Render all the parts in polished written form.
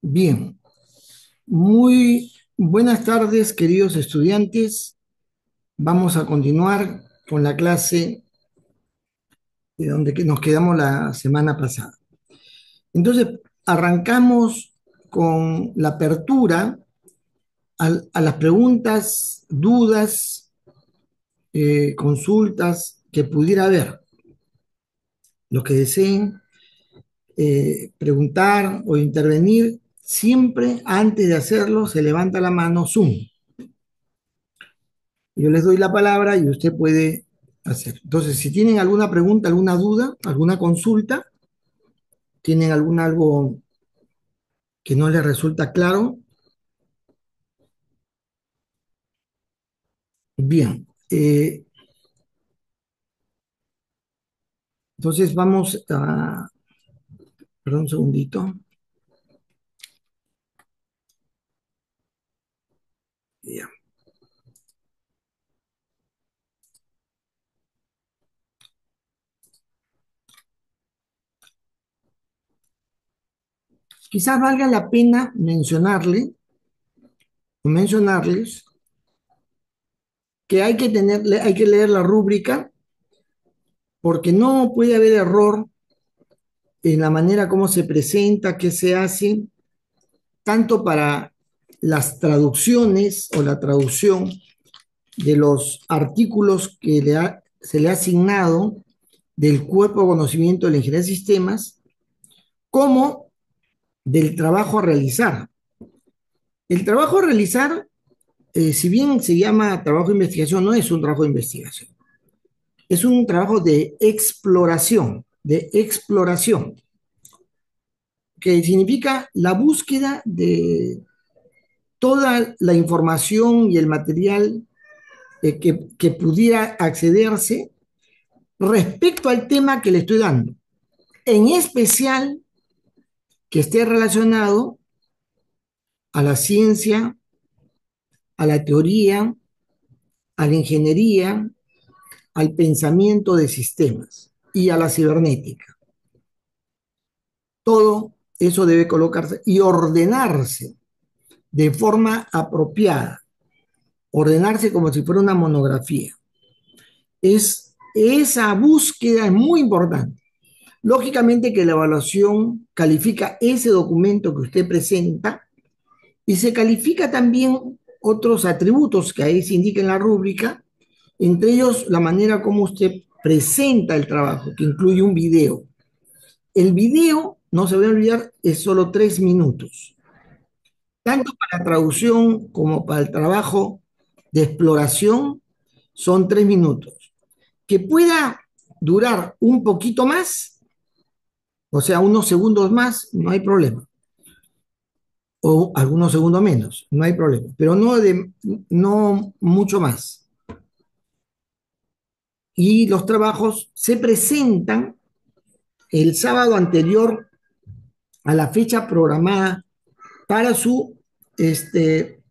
Bien, muy buenas tardes, queridos estudiantes. Vamos a continuar con la clase de donde nos quedamos la semana pasada. Entonces, arrancamos con la apertura a las preguntas, dudas, consultas que pudiera haber. Los que deseen preguntar o intervenir, siempre antes de hacerlo se levanta la mano Zoom. Yo les doy la palabra y usted puede hacer. Entonces, si tienen alguna pregunta, alguna duda, alguna consulta, tienen algo que no les resulta claro, bien. Entonces vamos a, perdón un segundito. Ya. Quizás valga la pena mencionarles que hay que leer la rúbrica porque no puede haber error en la manera como se presenta, qué se hace, tanto para las traducciones o la traducción de los artículos que se le ha asignado del cuerpo de conocimiento de la ingeniería de sistemas, como del trabajo a realizar. El trabajo a realizar, si bien se llama trabajo de investigación, no es un trabajo de investigación, es un trabajo de exploración, que significa la búsqueda de toda la información y el material que pudiera accederse respecto al tema que le estoy dando, en especial que esté relacionado a la ciencia, a la teoría, a la ingeniería, al pensamiento de sistemas y a la cibernética. Todo eso debe colocarse y ordenarse de forma apropiada, ordenarse como si fuera una monografía. Esa búsqueda es muy importante. Lógicamente que la evaluación califica ese documento que usted presenta y se califica también otros atributos que ahí se indica en la rúbrica, entre ellos la manera como usted presenta el trabajo, que incluye un video. El video, no se va a olvidar, es solo 3 minutos. Tanto para traducción como para el trabajo de exploración son 3 minutos. Que pueda durar un poquito más, o sea, unos segundos más, no hay problema. O algunos segundos menos, no hay problema, pero no mucho más. Y los trabajos se presentan el sábado anterior a la fecha programada para su este,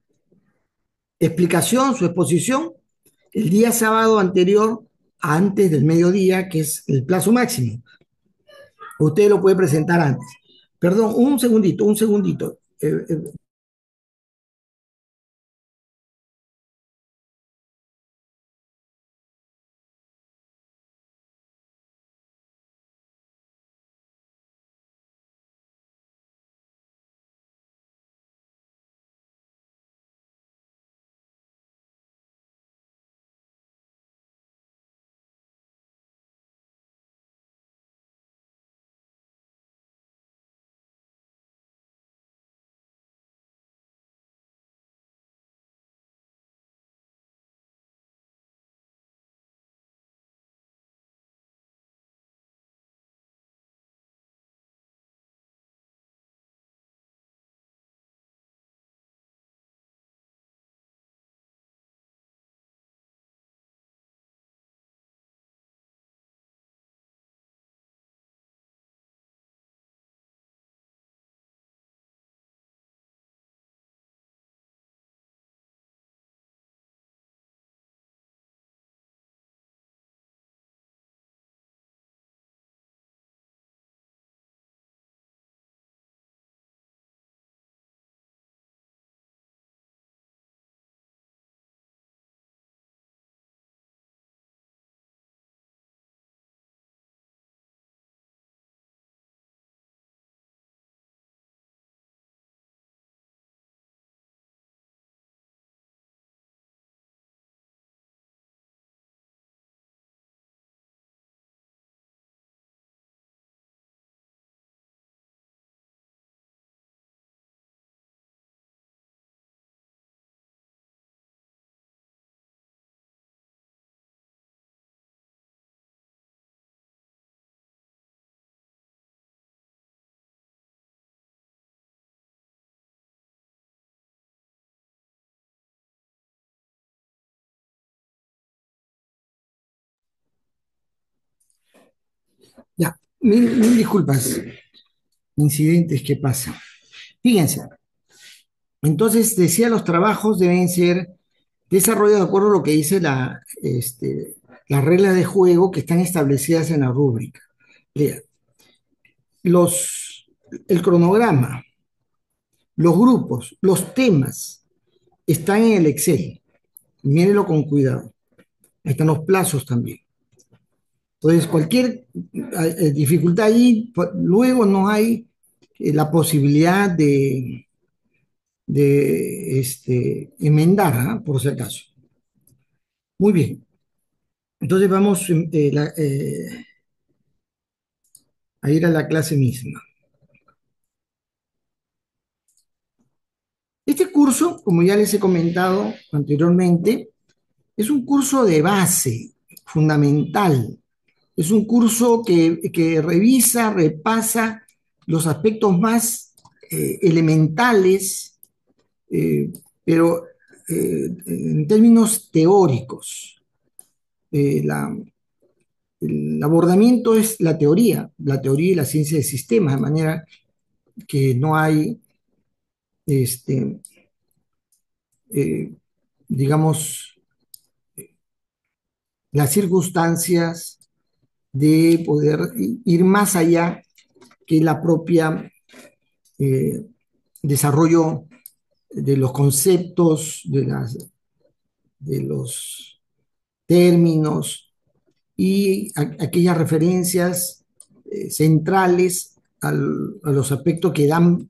explicación, su exposición, el día sábado anterior, antes del mediodía, que es el plazo máximo. Usted lo puede presentar antes. Perdón, un segundito. Ya, mil disculpas, incidentes que pasan. Fíjense, entonces decía, los trabajos deben ser desarrollados de acuerdo a lo que dice las reglas de juego que están establecidas en la rúbrica. Lea, los, el cronograma, los grupos, los temas están en el Excel. Mírenlo con cuidado. Ahí están los plazos también. Entonces, cualquier dificultad ahí, pues, luego no hay la posibilidad de enmendar, ¿ah? Por si acaso. Muy bien. Entonces vamos a ir a la clase misma. Este curso, como ya les he comentado anteriormente, es un curso de base, fundamental. Es un curso que revisa, repasa los aspectos más elementales, eh, pero en términos teóricos. El abordamiento es la teoría y la ciencia de sistemas, de manera que no hay, este, eh, digamos, las circunstancias de poder ir más allá que la propia eh, desarrollo de los conceptos, de los términos y aquellas referencias centrales a los aspectos que dan,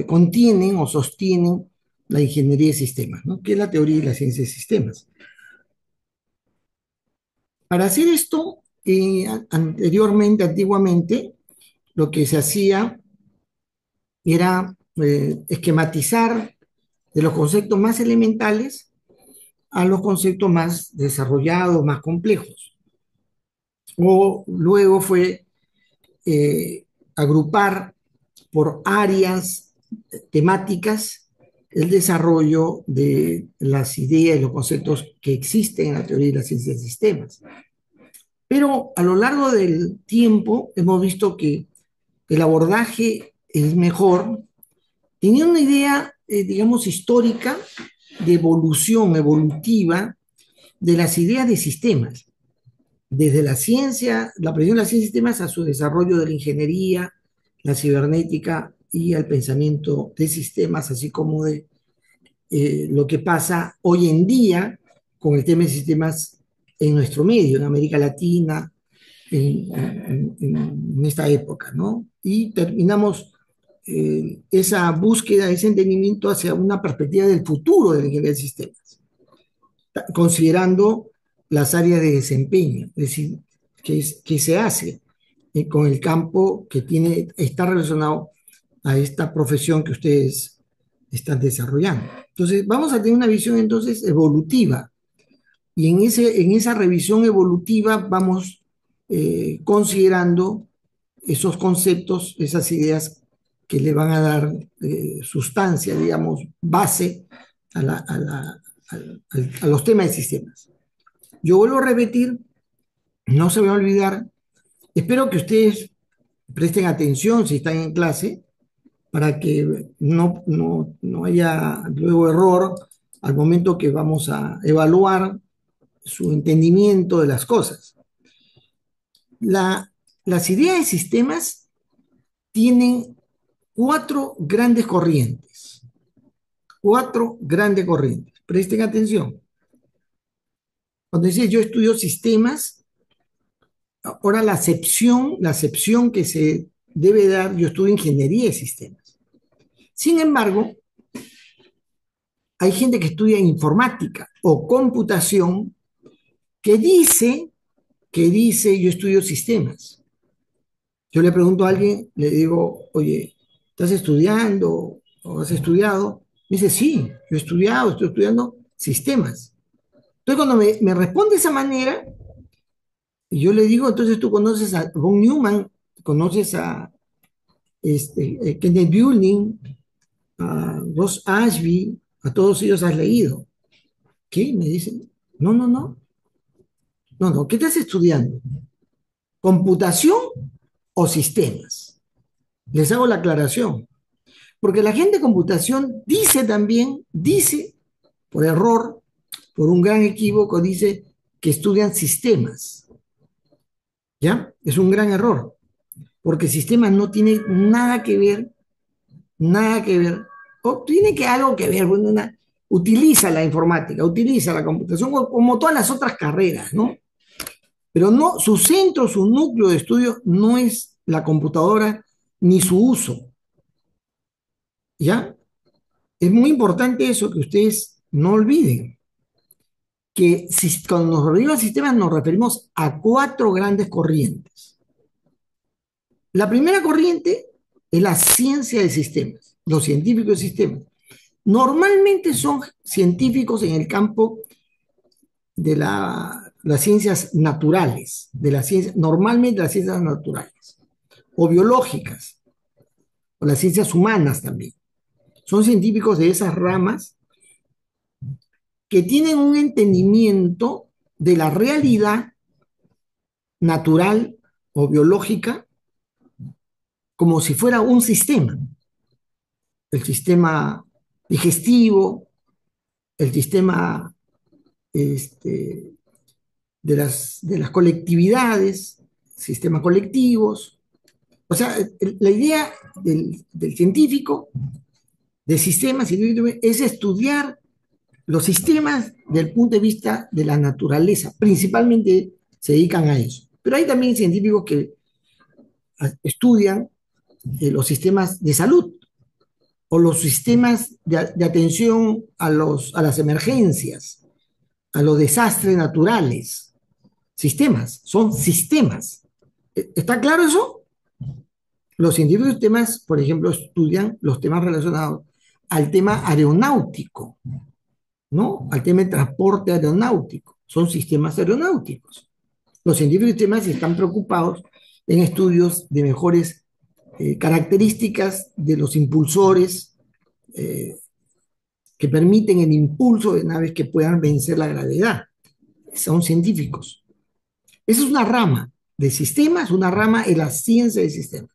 contienen o sostienen la ingeniería de sistemas, ¿no? Que es la teoría y la ciencia de sistemas. Para hacer esto, anteriormente, antiguamente, lo que se hacía era esquematizar de los conceptos más elementales a los conceptos más desarrollados, más complejos. O luego fue agrupar por áreas temáticas el desarrollo de las ideas y los conceptos que existen en la teoría de la ciencia de sistemas. Pero a lo largo del tiempo hemos visto que el abordaje es mejor. Tenía una idea, digamos, histórica de evolución evolutiva de las ideas de sistemas, desde la ciencia, la aprensión de la ciencia de sistemas a su desarrollo de la ingeniería, la cibernética y al pensamiento de sistemas, así como de lo que pasa hoy en día con el tema de sistemas en nuestro medio, en América Latina, en esta época, ¿no? Y terminamos esa búsqueda, ese entendimiento hacia una perspectiva del futuro de la ingeniería de sistemas, considerando las áreas de desempeño, es decir, qué se hace con el campo que está relacionado a esta profesión que ustedes están desarrollando. Entonces, vamos a tener una visión entonces evolutiva y en esa revisión evolutiva vamos considerando esos conceptos, esas ideas que le van a dar sustancia, digamos, base a, a los temas de sistemas. Yo vuelvo a repetir, no se me va a olvidar, espero que ustedes presten atención si están en clase para que no haya luego error al momento que vamos a evaluar su entendimiento de las cosas. Las ideas de sistemas tienen cuatro grandes corrientes. Presten atención. Cuando dice yo estudio sistemas, ahora la acepción que se debe dar, yo estudio ingeniería de sistemas. Sin embargo, hay gente que estudia informática o computación que dice yo estudio sistemas. Yo le pregunto a alguien, le digo, oye, ¿estás estudiando o has estudiado? Me dice, sí, yo he estudiado, estoy estudiando sistemas. Entonces, cuando me responde de esa manera, yo le digo, entonces tú conoces a Von Neumann, conoces a Kenneth Building, a Ross Ashby, a todos ellos has leído. ¿Qué? Me dicen, no, no, no, no, no, ¿qué estás estudiando? computación o sistemas. Les hago la aclaración, porque la gente de computación dice también, dice por error, por un gran equívoco, dice que estudian sistemas. ¿Ya? Es un gran error, porque sistemas no tiene nada que ver, o tiene que algo que ver, bueno, utiliza la informática, utiliza la computación como todas las otras carreras, ¿no? Pero no, su centro, su núcleo de estudio no es la computadora ni su uso, ¿ya? Es muy importante eso que ustedes no olviden, que si, cuando nos referimos a sistemas nos referimos a cuatro grandes corrientes. La primera corriente es la ciencia de sistemas, los científicos de sistemas. Normalmente son científicos en el campo de las ciencias naturales, normalmente las ciencias naturales, o biológicas, o las ciencias humanas también. Son científicos de esas ramas que tienen un entendimiento de la realidad natural o biológica como si fuera un sistema. El sistema digestivo, el sistema de las colectividades, sistemas colectivos. O sea, la idea del científico, de sistemas, es estudiar los sistemas desde el punto de vista de la naturaleza. Principalmente se dedican a eso. Pero hay también científicos que estudian los sistemas de salud o los sistemas de atención a las emergencias, a los desastres naturales. Sistemas, son sistemas. ¿Está claro eso? Los científicos de sistemas, por ejemplo, estudian los temas relacionados al tema aeronáutico, ¿no? Al tema de transporte aeronáutico. Son sistemas aeronáuticos. Los científicos de sistemas están preocupados en estudios de mejores características de los impulsores eh, que permiten el impulso de naves que puedan vencer la gravedad. Son científicos. Esa es una rama de sistemas, una rama de la ciencia de sistemas.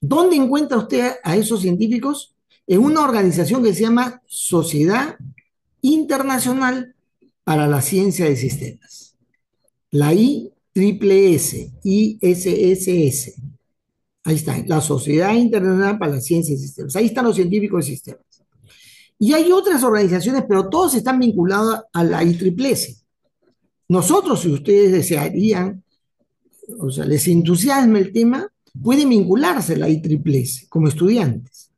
¿Dónde encuentra usted a esos científicos? En una organización que se llama Sociedad Internacional para la Ciencia de Sistemas. La ISSS. Ahí está, la Sociedad Internacional para la Ciencia de Sistemas. Ahí están los científicos de sistemas. Y hay otras organizaciones, pero todos están vinculados a la IEEE. Nosotros, si ustedes desearían, o sea, les entusiasma el tema, pueden vincularse a la IEEE como estudiantes.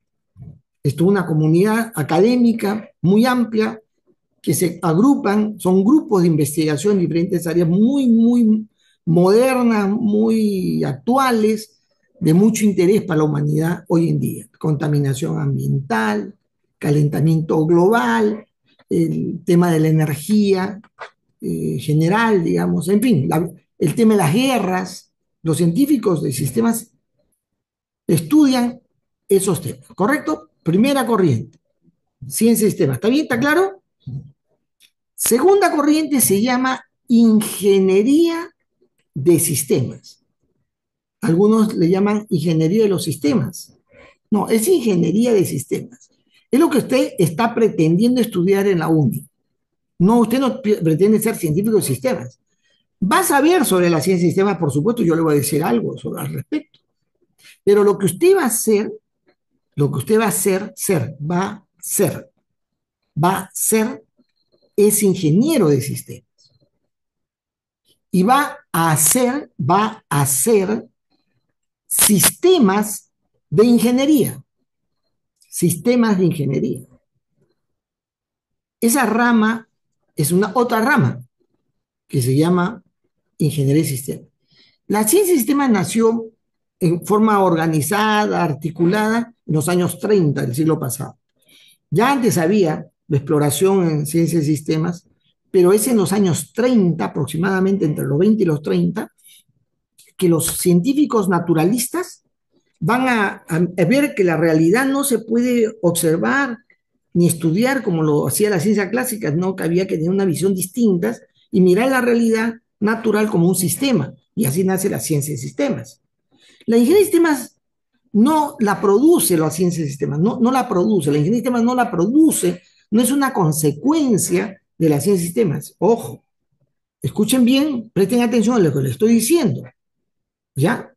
Esto es una comunidad académica muy amplia que se agrupan, son grupos de investigación en diferentes áreas muy, muy modernas, muy actuales, de mucho interés para la humanidad hoy en día. Contaminación ambiental, calentamiento global, el tema de la energía general, digamos, en fin, el tema de las guerras. Los científicos de sistemas estudian esos temas, ¿correcto? Primera corriente, ciencia de sistemas. ¿Está bien? ¿Está claro? Segunda corriente se llama ingeniería de sistemas. Algunos le llaman ingeniería de los sistemas. No, es ingeniería de sistemas. Es lo que usted está pretendiendo estudiar en la UNI. No, usted no pretende ser científico de sistemas. Va a saber sobre la ciencia de sistemas, por supuesto, yo le voy a decir algo sobre al respecto. Pero lo que usted va a hacer, lo que usted va a hacer, va a ser, es ingeniero de sistemas. Y va a hacer sistemas de ingeniería. Sistemas de ingeniería. Esa rama es una otra rama que se llama ingeniería de sistemas. La ciencia de sistemas nació en forma organizada, articulada, en los años 30 del siglo pasado. Ya antes había la exploración en ciencias de sistemas, pero es en los años 30, aproximadamente entre los 20 y los 30, que los científicos naturalistas van a ver que la realidad no se puede observar ni estudiar como lo hacía la ciencia clásica, no, que había que tener una visión distinta y mirar la realidad natural como un sistema, y así nace la ciencia de sistemas. La ingeniería de sistemas no la produce la ciencia de sistemas, no la produce, la ingeniería de sistemas no la produce, no es una consecuencia de la ciencia de sistemas. Ojo, escuchen bien, presten atención a lo que les estoy diciendo, ¿ya?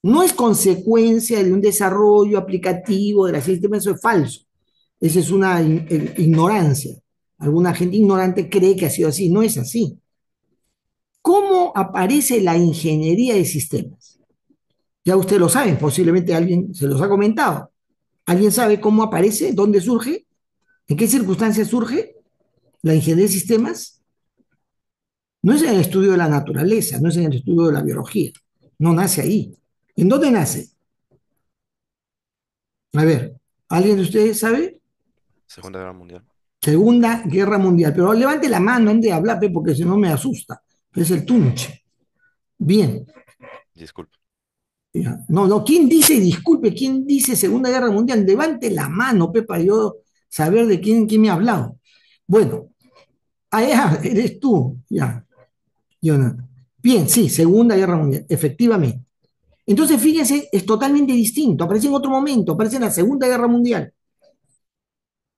No es consecuencia de un desarrollo aplicativo de la ciencia de sistemas, eso es falso. Esa es una ignorancia. Alguna gente ignorante cree que ha sido así, no es así. ¿Cómo aparece la ingeniería de sistemas? Ya ustedes lo saben, posiblemente alguien se los ha comentado. ¿Alguien sabe cómo aparece? ¿Dónde surge? ¿En qué circunstancias surge la ingeniería de sistemas? No es en el estudio de la naturaleza, no es en el estudio de la biología. No nace ahí. ¿En dónde nace? A ver, ¿alguien de ustedes sabe? Segunda Guerra Mundial. Segunda Guerra Mundial. Pero levante la mano antes de hablar, porque si no me asusta. Es el tunche. Bien. Disculpe. Ya. No, no, ¿quién dice, disculpe, quién dice Segunda Guerra Mundial? Levante la mano, Pepa, yo saber de quién me ha hablado. Bueno, allá eres tú, ya, Jonathan. Bien, sí, Segunda Guerra Mundial, efectivamente. Entonces, fíjense, es totalmente distinto. Aparece en otro momento, aparece en la Segunda Guerra Mundial.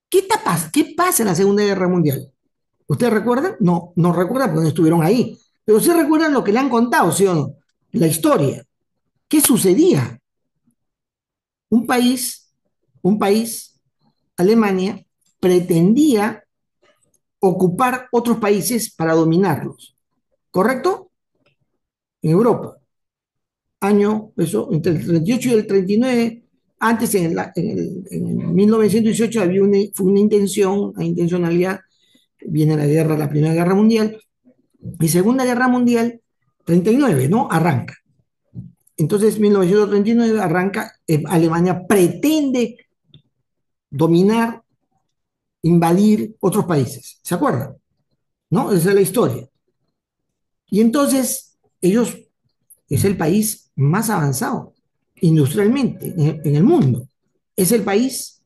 ¿Qué pasa en la Segunda Guerra Mundial? ¿Ustedes recuerdan? No, no recuerdan porque no estuvieron ahí. Pero sí recuerdan lo que le han contado, ¿sí o no? La historia. ¿Qué sucedía? Un país, un país, Alemania, pretendía ocupar otros países para dominarlos. ¿Correcto? En Europa. Año, eso, entre el 38 y el 39, antes en 1918 fue una intención, una intencionalidad, viene la guerra, la Primera Guerra Mundial, y Segunda Guerra Mundial, 39, ¿no? Arranca. Entonces, 1939 arranca, Alemania pretende dominar, invadir otros países. ¿Se acuerdan? ¿No? Esa es la historia. Y entonces, ellos es el país más avanzado industrialmente en el mundo. Es el país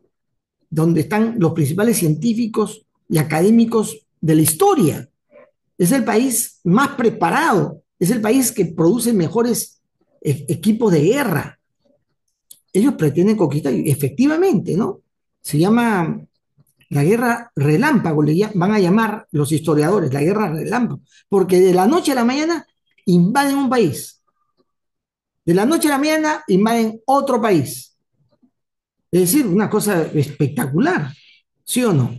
donde están los principales científicos y académicos de la historia. Es el país más preparado. Es el país que produce mejores equipos de guerra. Ellos pretenden conquistar, efectivamente, ¿no? Se llama la guerra relámpago, van a llamar los historiadores, la guerra relámpago, porque de la noche a la mañana invaden un país, de la noche a la mañana invaden otro país. Es decir, una cosa espectacular, ¿sí o no?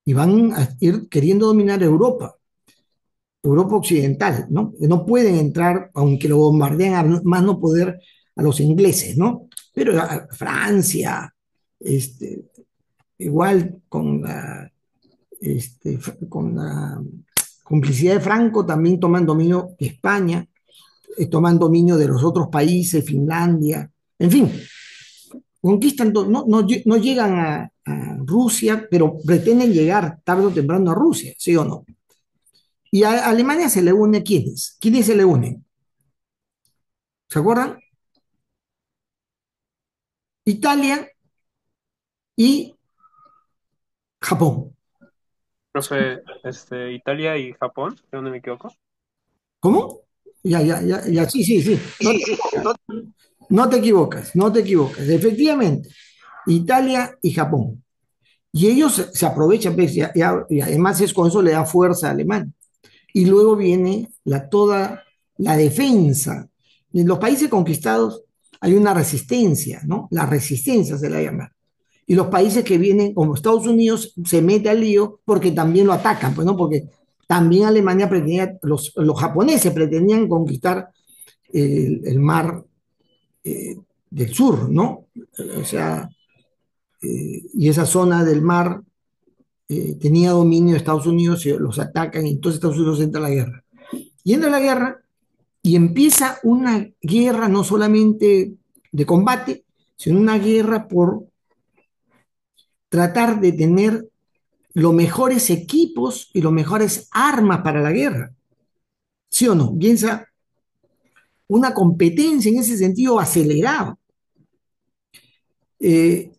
Y van a ir queriendo dominar Europa, Europa occidental, ¿no? No pueden entrar, aunque lo bombardean a más no poder a los ingleses, ¿no? Pero a Francia, este, igual con la complicidad de Franco, también toman dominio de España, toman dominio de los otros países, Finlandia, en fin, conquistan, no llegan a Rusia, pero pretenden llegar tarde o temprano a Rusia, ¿sí o no? Y a Alemania se le une ¿quiénes? ¿Quiénes se le unen? ¿Se acuerdan? Italia y Japón. Profe, Italia y Japón, si no me equivoco. ¿Cómo? Ya, sí, sí, sí. No te equivocas, no te equivocas. Efectivamente, Italia y Japón. Y ellos se aprovechan, pues, y además con eso le da fuerza a Alemania. Y luego viene toda la defensa. En los países conquistados hay una resistencia, ¿no? La resistencia se la llama. Y los países que vienen, como Estados Unidos, se mete al lío porque también lo atacan, pues, ¿no? Porque también Alemania pretendía, los japoneses pretendían conquistar el mar del sur, ¿no? O sea, y esa zona del mar tenía dominio de Estados Unidos y los atacan y entonces Estados Unidos entra a la guerra. Y entra a la guerra y empieza una guerra no solamente de combate, sino una guerra por tratar de tener los mejores equipos y los mejores armas para la guerra. ¿Sí o no? Piensa una competencia en ese sentido acelerada. Eh,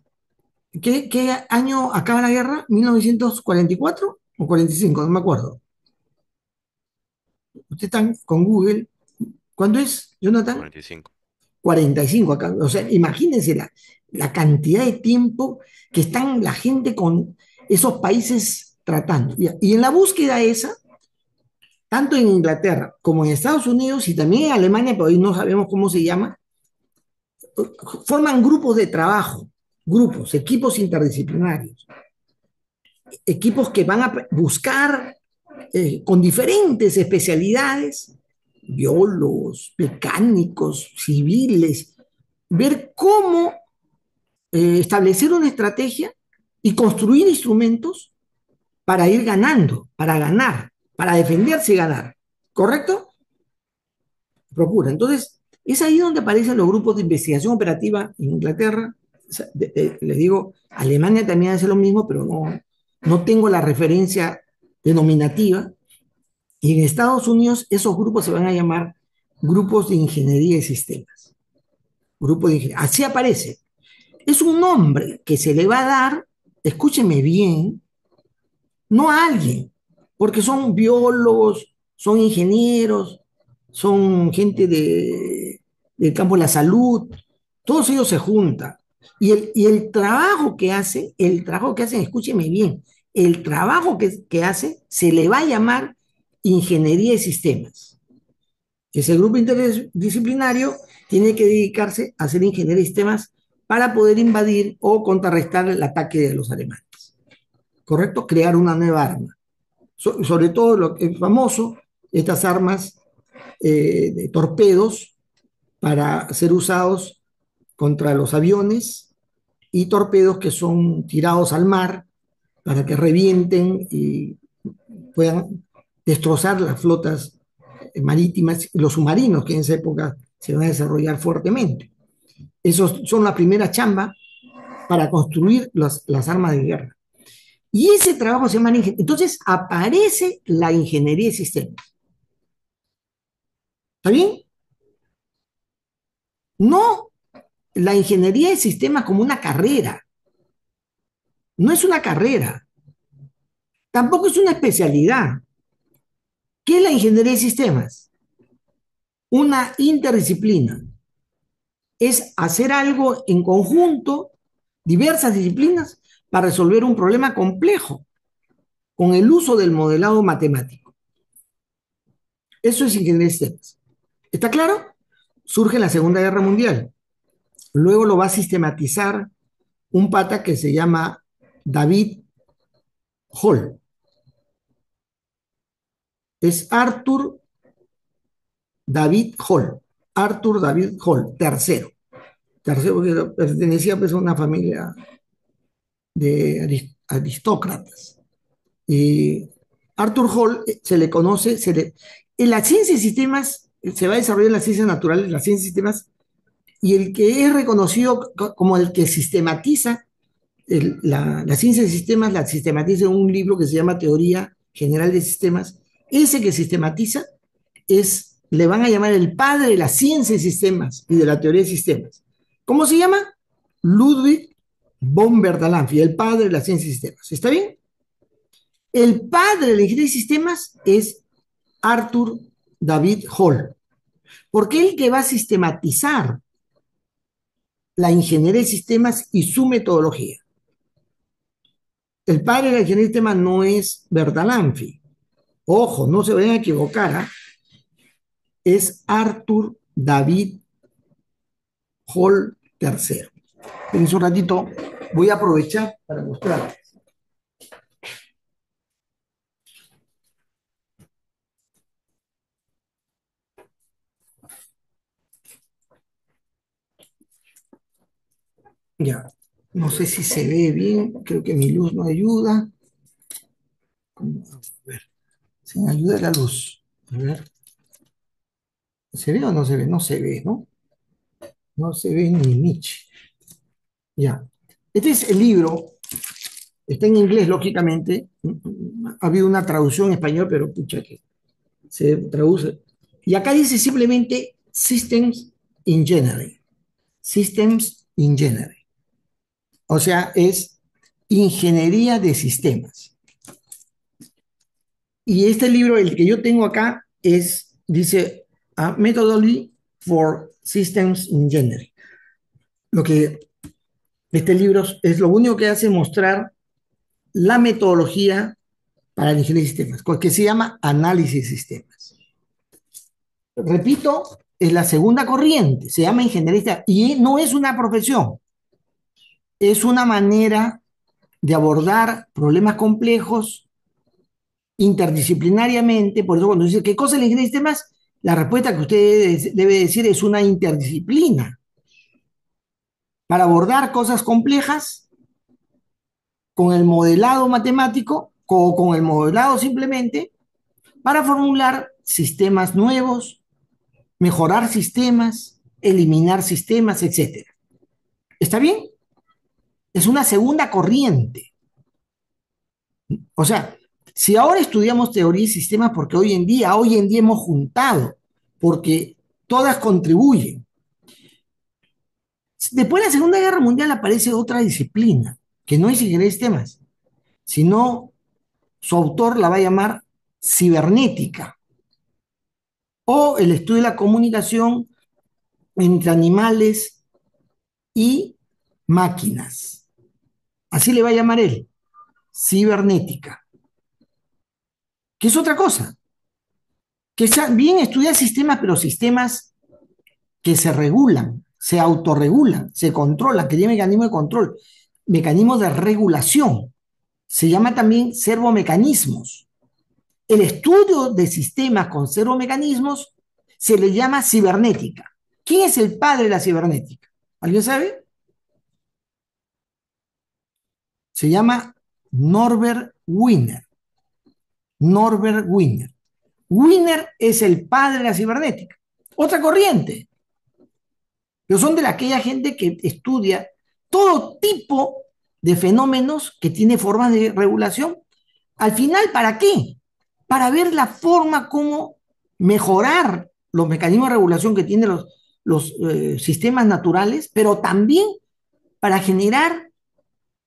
¿qué año acaba la guerra? ¿1944 o 45? No me acuerdo. Ustedes están con Google. ¿Cuánto es, Jonathan? 45. 45 acá. O sea, imagínense la cantidad de tiempo que están la gente con esos países tratando. Y en la búsqueda esa, tanto en Inglaterra como en Estados Unidos y también en Alemania, pero hoy no sabemos cómo se llama, forman grupos de trabajo, grupos, equipos interdisciplinarios, equipos que van a buscar con diferentes especialidades, biólogos, mecánicos, civiles, ver cómo establecer una estrategia y construir instrumentos para ir ganando, para ganar, para defenderse y ganar. ¿Correcto? Procura. Entonces, es ahí donde aparecen los grupos de investigación operativa en Inglaterra. O sea, les digo, Alemania también hace lo mismo, pero no tengo la referencia denominativa. Y en Estados Unidos esos grupos se van a llamar grupos de ingeniería de sistemas. Grupo de ingeniería. Así aparece. Es un nombre que se le va a dar, escúcheme bien, no a alguien, porque son biólogos, son ingenieros, son gente del campo de la salud, todos ellos se juntan. Y el trabajo que hacen, escúcheme bien, el trabajo que hace se le va a llamar ingeniería de sistemas. Ese grupo interdisciplinario tiene que dedicarse a hacer ingeniería de sistemas para poder invadir o contrarrestar el ataque de los alemanes. ¿Correcto? Crear una nueva arma. Sobre todo lo que es famoso, estas armas de torpedos para ser usados contra los aviones y torpedos que son tirados al mar para que revienten y puedan destrozar las flotas marítimas, los submarinos que en esa época se van a desarrollar fuertemente. Esos son la primera chamba para construir las armas de guerra. Y ese trabajo se llama ingeniería. Entonces aparece la ingeniería de sistemas. ¿Está bien? No la ingeniería de sistemas como una carrera. No es una carrera. Tampoco es una especialidad. ¿Qué es la ingeniería de sistemas? Una interdisciplina. Es hacer algo en conjunto, diversas disciplinas, para resolver un problema complejo con el uso del modelado matemático. Eso es ingeniería de sistemas. ¿Está claro? Surge la Segunda Guerra Mundial. Luego lo va a sistematizar un pata que se llama David Hall. Es Arthur David Hall. Arthur David Hall, tercero. Tercero porque pertenecía pues, a una familia de aristócratas. Y Arthur Hall se le conoce, en la ciencia de sistemas se va a desarrollar en las ciencias naturales, las ciencias de sistemas, y el que es reconocido como el que sistematiza la ciencia de sistemas, la sistematiza en un libro que se llama Teoría General de Sistemas. Ese que sistematiza le van a llamar el padre de la ciencia de sistemas y de la teoría de sistemas. ¿Cómo se llama? Ludwig von Bertalanffy, el padre de la ciencia de sistemas. ¿Está bien? El padre de la ingeniería de sistemas es Arthur David Hall, porque él que va a sistematizar la ingeniería de sistemas y su metodología. El padre de la ingeniería de sistemas no es Bertalanffy. Ojo, no se vayan a equivocar. Es Arthur David Hall III. Espérense un ratito, voy a aprovechar para mostrarles. Ya, no sé si se ve bien, creo que mi luz no ayuda. A ver, sin ayuda de la luz. A ver. ¿Se ve o no se ve? No se ve, ¿no? No se ve ni Nietzsche. Ya. Este es el libro, está en inglés, lógicamente. Ha habido una traducción en español, pero pucha que se traduce. Y acá dice simplemente Systems Engineering. Systems Engineering. O sea, es ingeniería de sistemas. Y este libro, el que yo tengo acá, dice A Methodology for Systems Engineering. Lo que este libro es lo único que hace es mostrar la metodología para la ingeniería de sistemas, que se llama análisis de sistemas. Repito, es la segunda corriente, se llama ingeniería y no es una profesión, es una manera de abordar problemas complejos interdisciplinariamente. Por eso cuando dice ¿qué cosa es la ingeniería de sistemas? La respuesta que usted debe decir es una interdisciplina para abordar cosas complejas con el modelado matemático o con el modelado simplemente para formular sistemas nuevos, mejorar sistemas, eliminar sistemas, etcétera. ¿Está bien? Es una segunda corriente. O sea, si ahora estudiamos teoría y sistemas, porque hoy en día hemos juntado, porque todas contribuyen. Después de la Segunda Guerra Mundial aparece otra disciplina, que no es ingeniería de sistemas, sino su autor la va a llamar cibernética, o el estudio de la comunicación entre animales y máquinas. Así le va a llamar él, cibernética, que es otra cosa, que bien estudia sistemas, pero sistemas que se regulan, se autorregulan, se controlan, que tienen mecanismos de control, mecanismos de regulación. Se llama también servomecanismos. El estudio de sistemas con servomecanismos se le llama cibernética. ¿Quién es el padre de la cibernética? ¿Alguien sabe? Se llama Norbert Wiener. Norbert Wiener. Wiener es el padre de la cibernética. Otra corriente. Pero son de aquella gente que estudia todo tipo de fenómenos que tiene formas de regulación. Al final, ¿para qué? Para ver la forma como mejorar los mecanismos de regulación que tienen los sistemas naturales, pero también para generar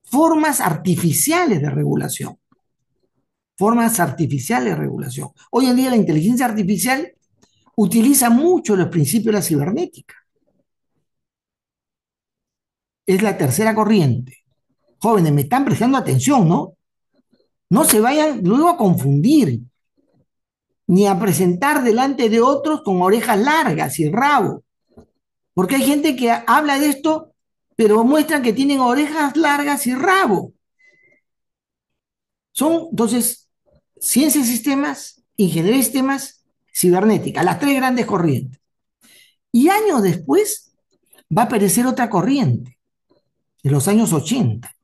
formas artificiales de regulación. Formas artificiales de regulación. Hoy en día la inteligencia artificial utiliza mucho los principios de la cibernética. Es la tercera corriente. Jóvenes, me están prestando atención, ¿no? No se vayan luego a confundir, ni a presentar delante de otros con orejas largas y rabo. Porque hay gente que habla de esto, pero muestran que tienen orejas largas y rabo. Son, entonces, ciencias de sistemas, ingeniería de sistemas, cibernética, las tres grandes corrientes. Y años después va a aparecer otra corriente, de los años 80,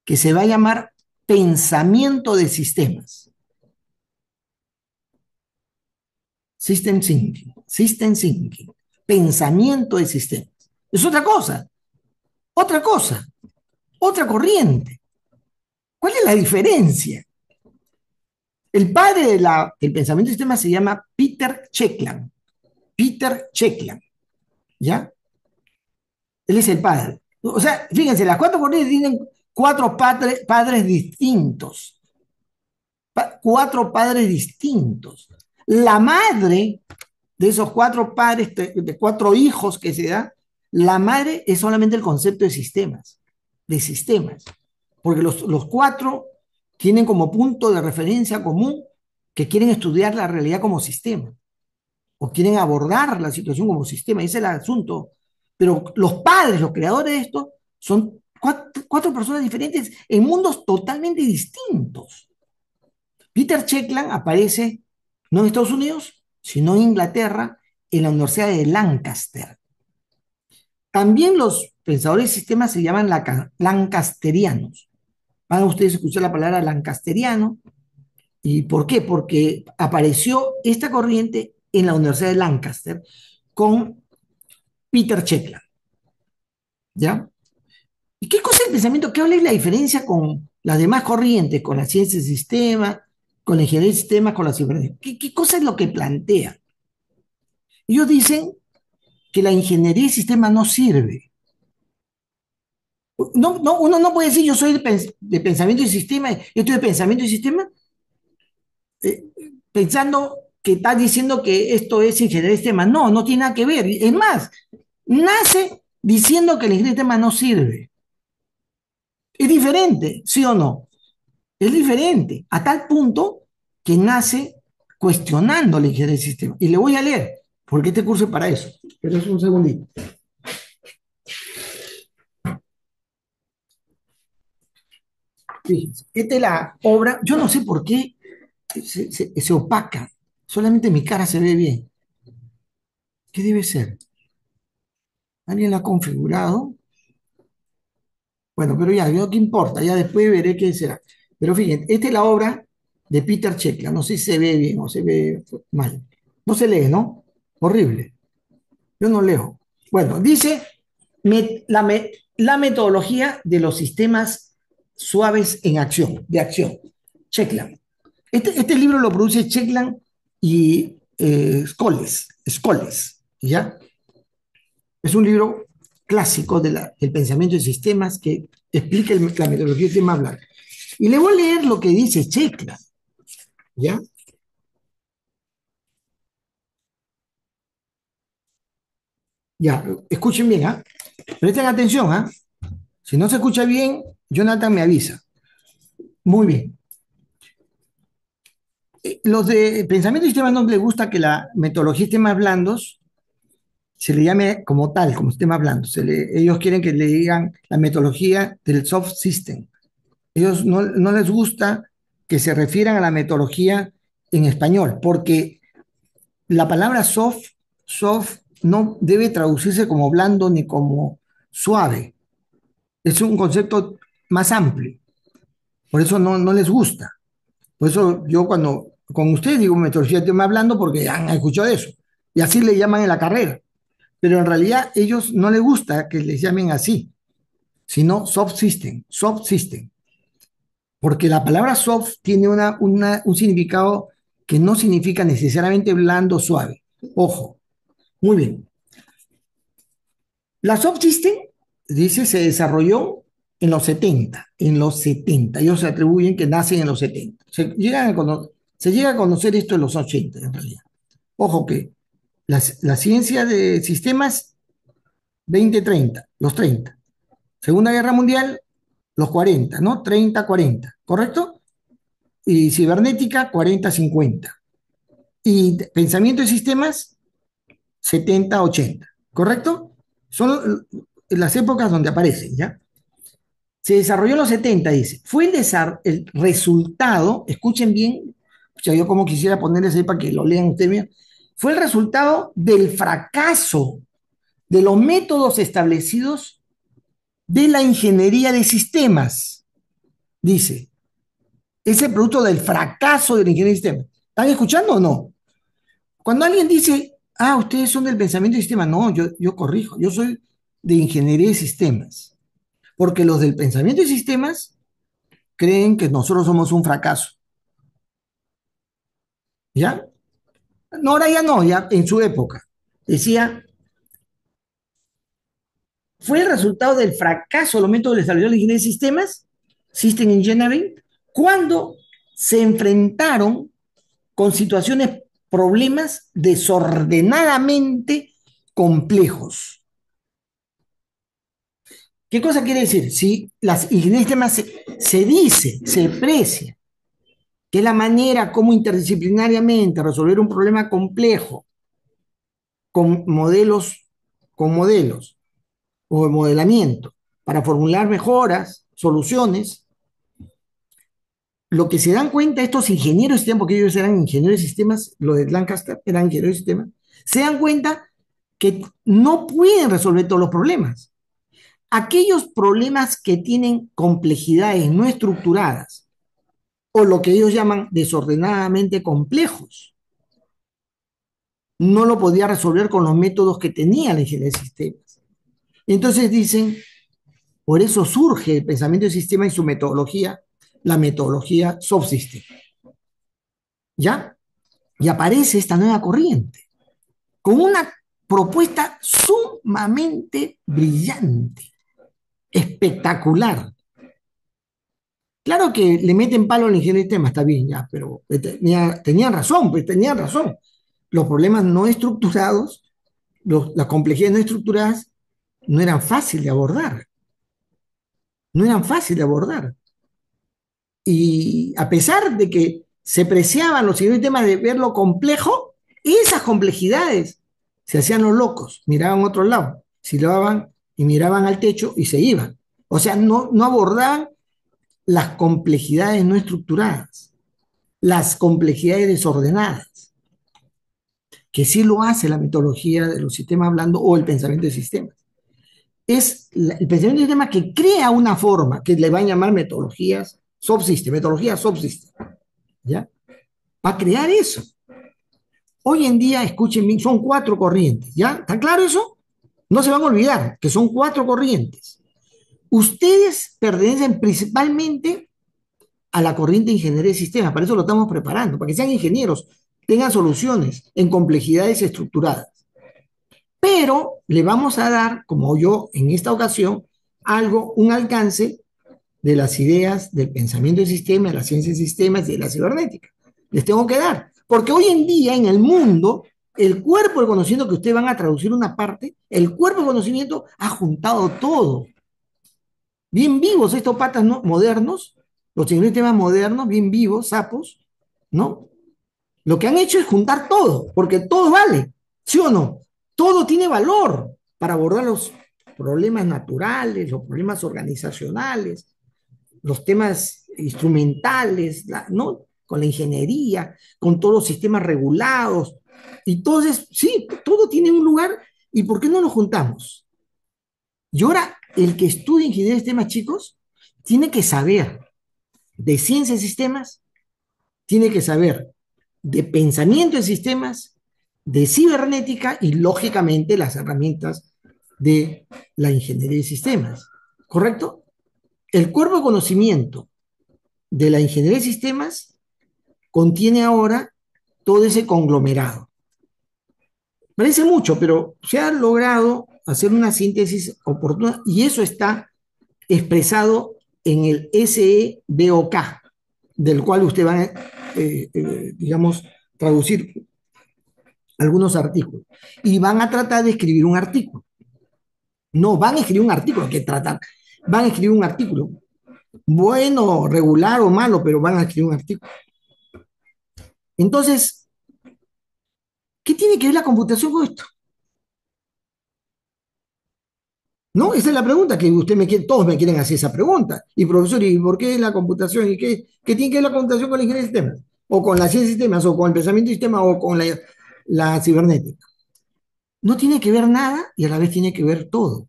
que se va a llamar pensamiento de sistemas. System thinking, pensamiento de sistemas. Es otra cosa, otra corriente. ¿Cuál es la diferencia? El padre del pensamiento de sistemas se llama Peter Checkland. Peter Checkland, ¿ya? Él es el padre. O sea, fíjense, las cuatro corrientes tienen cuatro padres distintos. Cuatro padres distintos. La madre de esos cuatro padres, de cuatro hijos que se da, la madre es solamente el concepto de sistemas. Porque los cuatro tienen como punto de referencia común que quieren estudiar la realidad como sistema, o quieren abordar la situación como sistema, ese es el asunto. Pero los padres, los creadores de esto, son cuatro personas diferentes en mundos totalmente distintos. Peter Checkland aparece no en Estados Unidos, sino en Inglaterra, en la Universidad de Lancaster. También los pensadores de sistemas se llaman lancasterianos. Van a ustedes escuchar la palabra lancasteriano. ¿Y por qué? Porque apareció esta corriente en la Universidad de Lancaster con Peter Checkland. ¿Ya? ¿Y qué cosa es el pensamiento? ¿Qué habla de la diferencia con las demás corrientes, con la ciencia del sistema, con la ingeniería de sistemas, con la cibernética? ¿Qué cosa es lo que plantea? Ellos dicen que la ingeniería de sistemas no sirve. Uno no puede decir yo soy de pensamiento y sistema, yo estoy de pensamiento y sistema, pensando que está diciendo que esto es ingeniería de sistemas. No, no tiene nada que ver. Es más, nace diciendo que la ingeniería de sistemas no sirve. Es diferente, ¿sí o no? Es diferente, a tal punto que nace cuestionando la ingeniería de sistemas. Y le voy a leer, porque este curso es para eso. Pero es un segundito. Fíjense, esta es la obra, yo no sé por qué se opaca, solamente mi cara se ve bien. ¿Qué debe ser? ¿Alguien la ha configurado? Bueno, pero ya, no qué importa, ya después veré qué será. Pero fíjense, esta es la obra de Peter Checkla, no sé si se ve bien o se ve mal. No se lee, ¿no? Horrible. Yo no leo. Bueno, dice la metodología de los sistemas suaves en acción, de acción. Checkland. Este libro lo produce Checkland y Scholes, ¿ya? Es un libro clásico del pensamiento de sistemas que explica la metodología del tema hablar. Y le voy a leer lo que dice Checkland, ¿ya? Ya, escuchen bien, ¿ah? Presten atención, ¿ah? Si no se escucha bien, Jonathan me avisa. Muy bien. Los de pensamiento de sistemas no les gusta que la metodología de sistemas blandos se le llame como tal, como sistemas blandos. Ellos quieren que le digan la metodología del soft system. Ellos no les gusta que se refieran a la metodología en español, porque la palabra soft no debe traducirse como blando ni como suave. Es un concepto más amplio. Por eso no les gusta. Por eso yo cuando con ustedes digo metodología de tema hablando porque han escuchado eso. Y así le llaman en la carrera. Pero en realidad ellos no les gusta que les llamen así, sino soft system. Porque la palabra soft tiene un significado que no significa necesariamente blando o suave. Ojo, muy bien. La soft system, dice, se desarrolló en los 70. En los 70. Ellos se atribuyen que nacen en los 70. Se llega a conocer esto en los 80, en realidad. Ojo que la ciencia de sistemas, 20-30, los 30. Segunda Guerra Mundial, los 40, ¿no? 30-40, ¿correcto? Y cibernética, 40-50. Y pensamiento de sistemas, 70-80, ¿correcto? Son las épocas donde aparecen, ¿ya? Se desarrolló en los 70, dice. Fue el resultado, escuchen bien, o sea, yo como quisiera ponerles ahí para que lo lean ustedes bien, fue el resultado del fracaso de los métodos establecidos de la ingeniería de sistemas, dice. Ese producto del fracaso de la ingeniería de sistemas. ¿Están escuchando o no? Cuando alguien dice, ustedes son del pensamiento de sistemas, no, yo corrijo, yo soy de ingeniería de sistemas. Porque los del pensamiento de sistemas creen que nosotros somos un fracaso. ¿Ya? No, ahora ya no, ya en su época. Decía, fue el resultado del fracaso del momento del desarrollo de la ingeniería de sistemas, System Engineering, cuando se enfrentaron con situaciones, problemas desordenadamente complejos. ¿Qué cosa quiere decir? Si las ingenierías de sistemas se dice, se precia, que es la manera como interdisciplinariamente resolver un problema complejo con modelos, con modelos o modelamiento para formular mejoras, soluciones, lo que se dan cuenta estos ingenieros de sistemas, porque ellos eran ingenieros de sistemas, los de Lancaster eran ingenieros de sistemas, se dan cuenta que no pueden resolver todos los problemas. Aquellos problemas que tienen complejidades no estructuradas o lo que ellos llaman desordenadamente complejos, no lo podía resolver con los métodos que tenía la ingeniería de sistemas. Entonces dicen, por eso surge el pensamiento de sistema y su metodología, la metodología soft system. ¿Ya? Y aparece esta nueva corriente con una propuesta sumamente brillante, espectacular. Claro que le meten palo al ingeniero de sistema, está bien, ya, pero tenían razón, pues tenían razón. Los problemas no estructurados, las complejidades no estructuradas, no eran fáciles de abordar, no eran fáciles de abordar. Y a pesar de que se preciaban los ingenieros de sistema de ver lo complejo, esas complejidades se hacían los locos, miraban a otro lado, silbaban y miraban al techo y se iban. O sea, no abordaban las complejidades no estructuradas, las complejidades desordenadas, que sí lo hace la metodología de los sistemas hablando o el pensamiento de sistemas. Es el pensamiento de sistemas que crea una forma que le van a llamar metodología subsystem, ¿ya? Va a crear eso. Hoy en día, escuchen bien, son cuatro corrientes, ¿ya? ¿Está claro eso? No se van a olvidar que son cuatro corrientes. Ustedes pertenecen principalmente a la corriente de ingeniería de sistemas, para eso lo estamos preparando, para que sean ingenieros, tengan soluciones en complejidades estructuradas. Pero le vamos a dar, como yo en esta ocasión, un alcance de las ideas del pensamiento de sistemas, de la ciencia de sistemas y de la cibernética. Les tengo que dar, porque hoy en día en el mundo, el cuerpo del conocimiento que ustedes van a traducir una parte, el cuerpo del conocimiento ha juntado todo. Bien vivos estos patas, ¿no?, modernos, los sistemas modernos, bien vivos, sapos, ¿no? Lo que han hecho es juntar todo, porque todo vale, ¿sí o no? Todo tiene valor para abordar los problemas naturales, los problemas organizacionales, los temas instrumentales, ¿no? Con la ingeniería, con todos los sistemas regulados. Y entonces, sí, todo tiene un lugar. ¿Y por qué no lo juntamos? Y ahora, el que estudia ingeniería de sistemas, chicos, tiene que saber de ciencia de sistemas, tiene que saber de pensamiento de sistemas, de cibernética y, lógicamente, las herramientas de la ingeniería de sistemas. ¿Correcto? El cuerpo de conocimiento de la ingeniería de sistemas contiene ahora todo ese conglomerado. Parece mucho, pero se ha logrado hacer una síntesis oportuna y eso está expresado en el SEBOK, del cual usted va a, digamos, traducir algunos artículos. Y van a tratar de escribir un artículo. No van a escribir un artículo, que tratan, van a escribir un artículo. Bueno, regular o malo, pero van a escribir un artículo. Entonces, ¿qué tiene que ver la computación con esto? ¿No? Esa es la pregunta que todos me quieren hacer esa pregunta. Y profesor, ¿y por qué la computación? ¿Y qué tiene que ver la computación con la ingeniería de sistemas? O con la ciencia de sistemas, o con el pensamiento de sistemas, o con la cibernética. No tiene que ver nada y a la vez tiene que ver todo.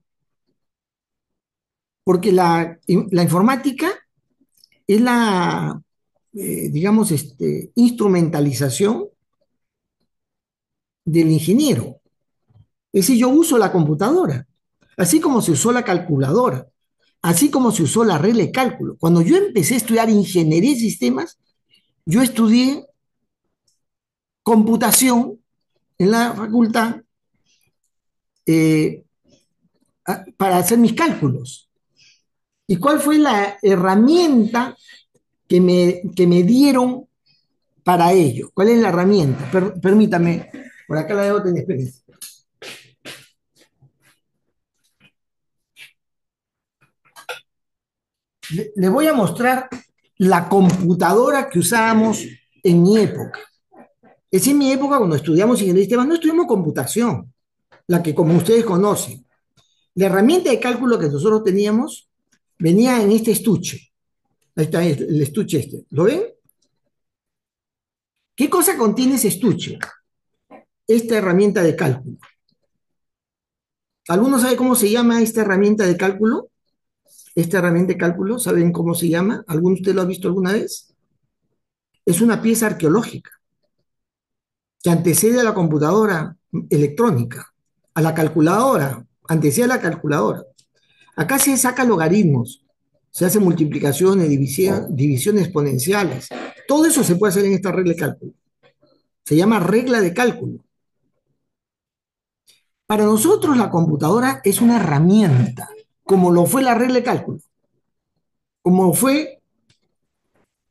Porque la informática es digamos, instrumentalización del ingeniero. Es decir, yo uso la computadora, así como se usó la calculadora, así como se usó la regla de cálculo. Cuando yo empecé a estudiar ingeniería de sistemas, yo estudié computación en la facultad eh, para hacer mis cálculos. ¿Y cuál fue la herramienta que me dieron para ello? ¿Cuál es la herramienta? Permítame, por acá la debo tener, espérense. Les voy a mostrar la computadora que usábamos en mi época. Es en mi época, cuando estudiamos ingeniería de sistemas, no estudiamos computación, la que como ustedes conocen. La herramienta de cálculo que nosotros teníamos venía en este estuche. Ahí está el estuche este. ¿Lo ven? ¿Qué cosa contiene ese estuche? Esta herramienta de cálculo. ¿Alguno sabe cómo se llama esta herramienta de cálculo? Esta herramienta de cálculo, ¿saben cómo se llama? ¿Alguno de ustedes lo ha visto alguna vez? Es una pieza arqueológica que antecede a la computadora electrónica, a la calculadora, antecede a la calculadora. Acá se sacan logaritmos, se hacen multiplicaciones, divisiones exponenciales. Todo eso se puede hacer en esta regla de cálculo. Se llama regla de cálculo. Para nosotros la computadora es una herramienta, como lo fue la regla de cálculo, como fue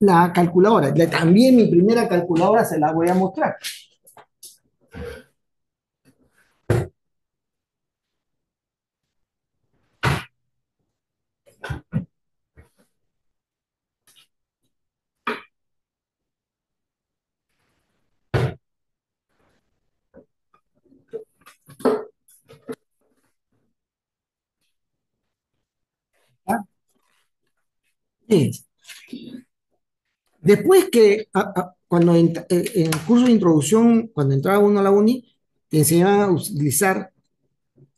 la calculadora. También mi primera calculadora se la voy a mostrar. ¿Ya? Fíjense. Después que, cuando en el curso de introducción, cuando entraba uno a la uni, te enseñaban a utilizar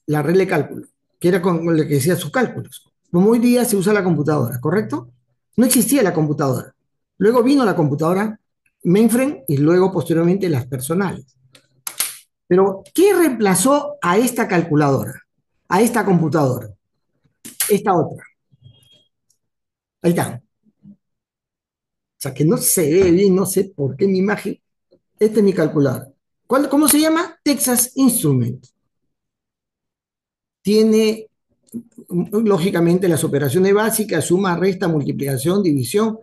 la regla de cálculo, que era con lo que decía sus cálculos. Como hoy día se usa la computadora, ¿correcto? No existía la computadora. Luego vino la computadora mainframe y luego posteriormente las personales. Pero, ¿qué reemplazó a esta calculadora? A esta computadora. Esta otra. Ahí está. O sea, que no se ve bien, no sé por qué mi imagen. Esta es mi calculadora. ¿Cómo se llama? Texas Instruments. Tiene, lógicamente, las operaciones básicas, suma, resta, multiplicación, división.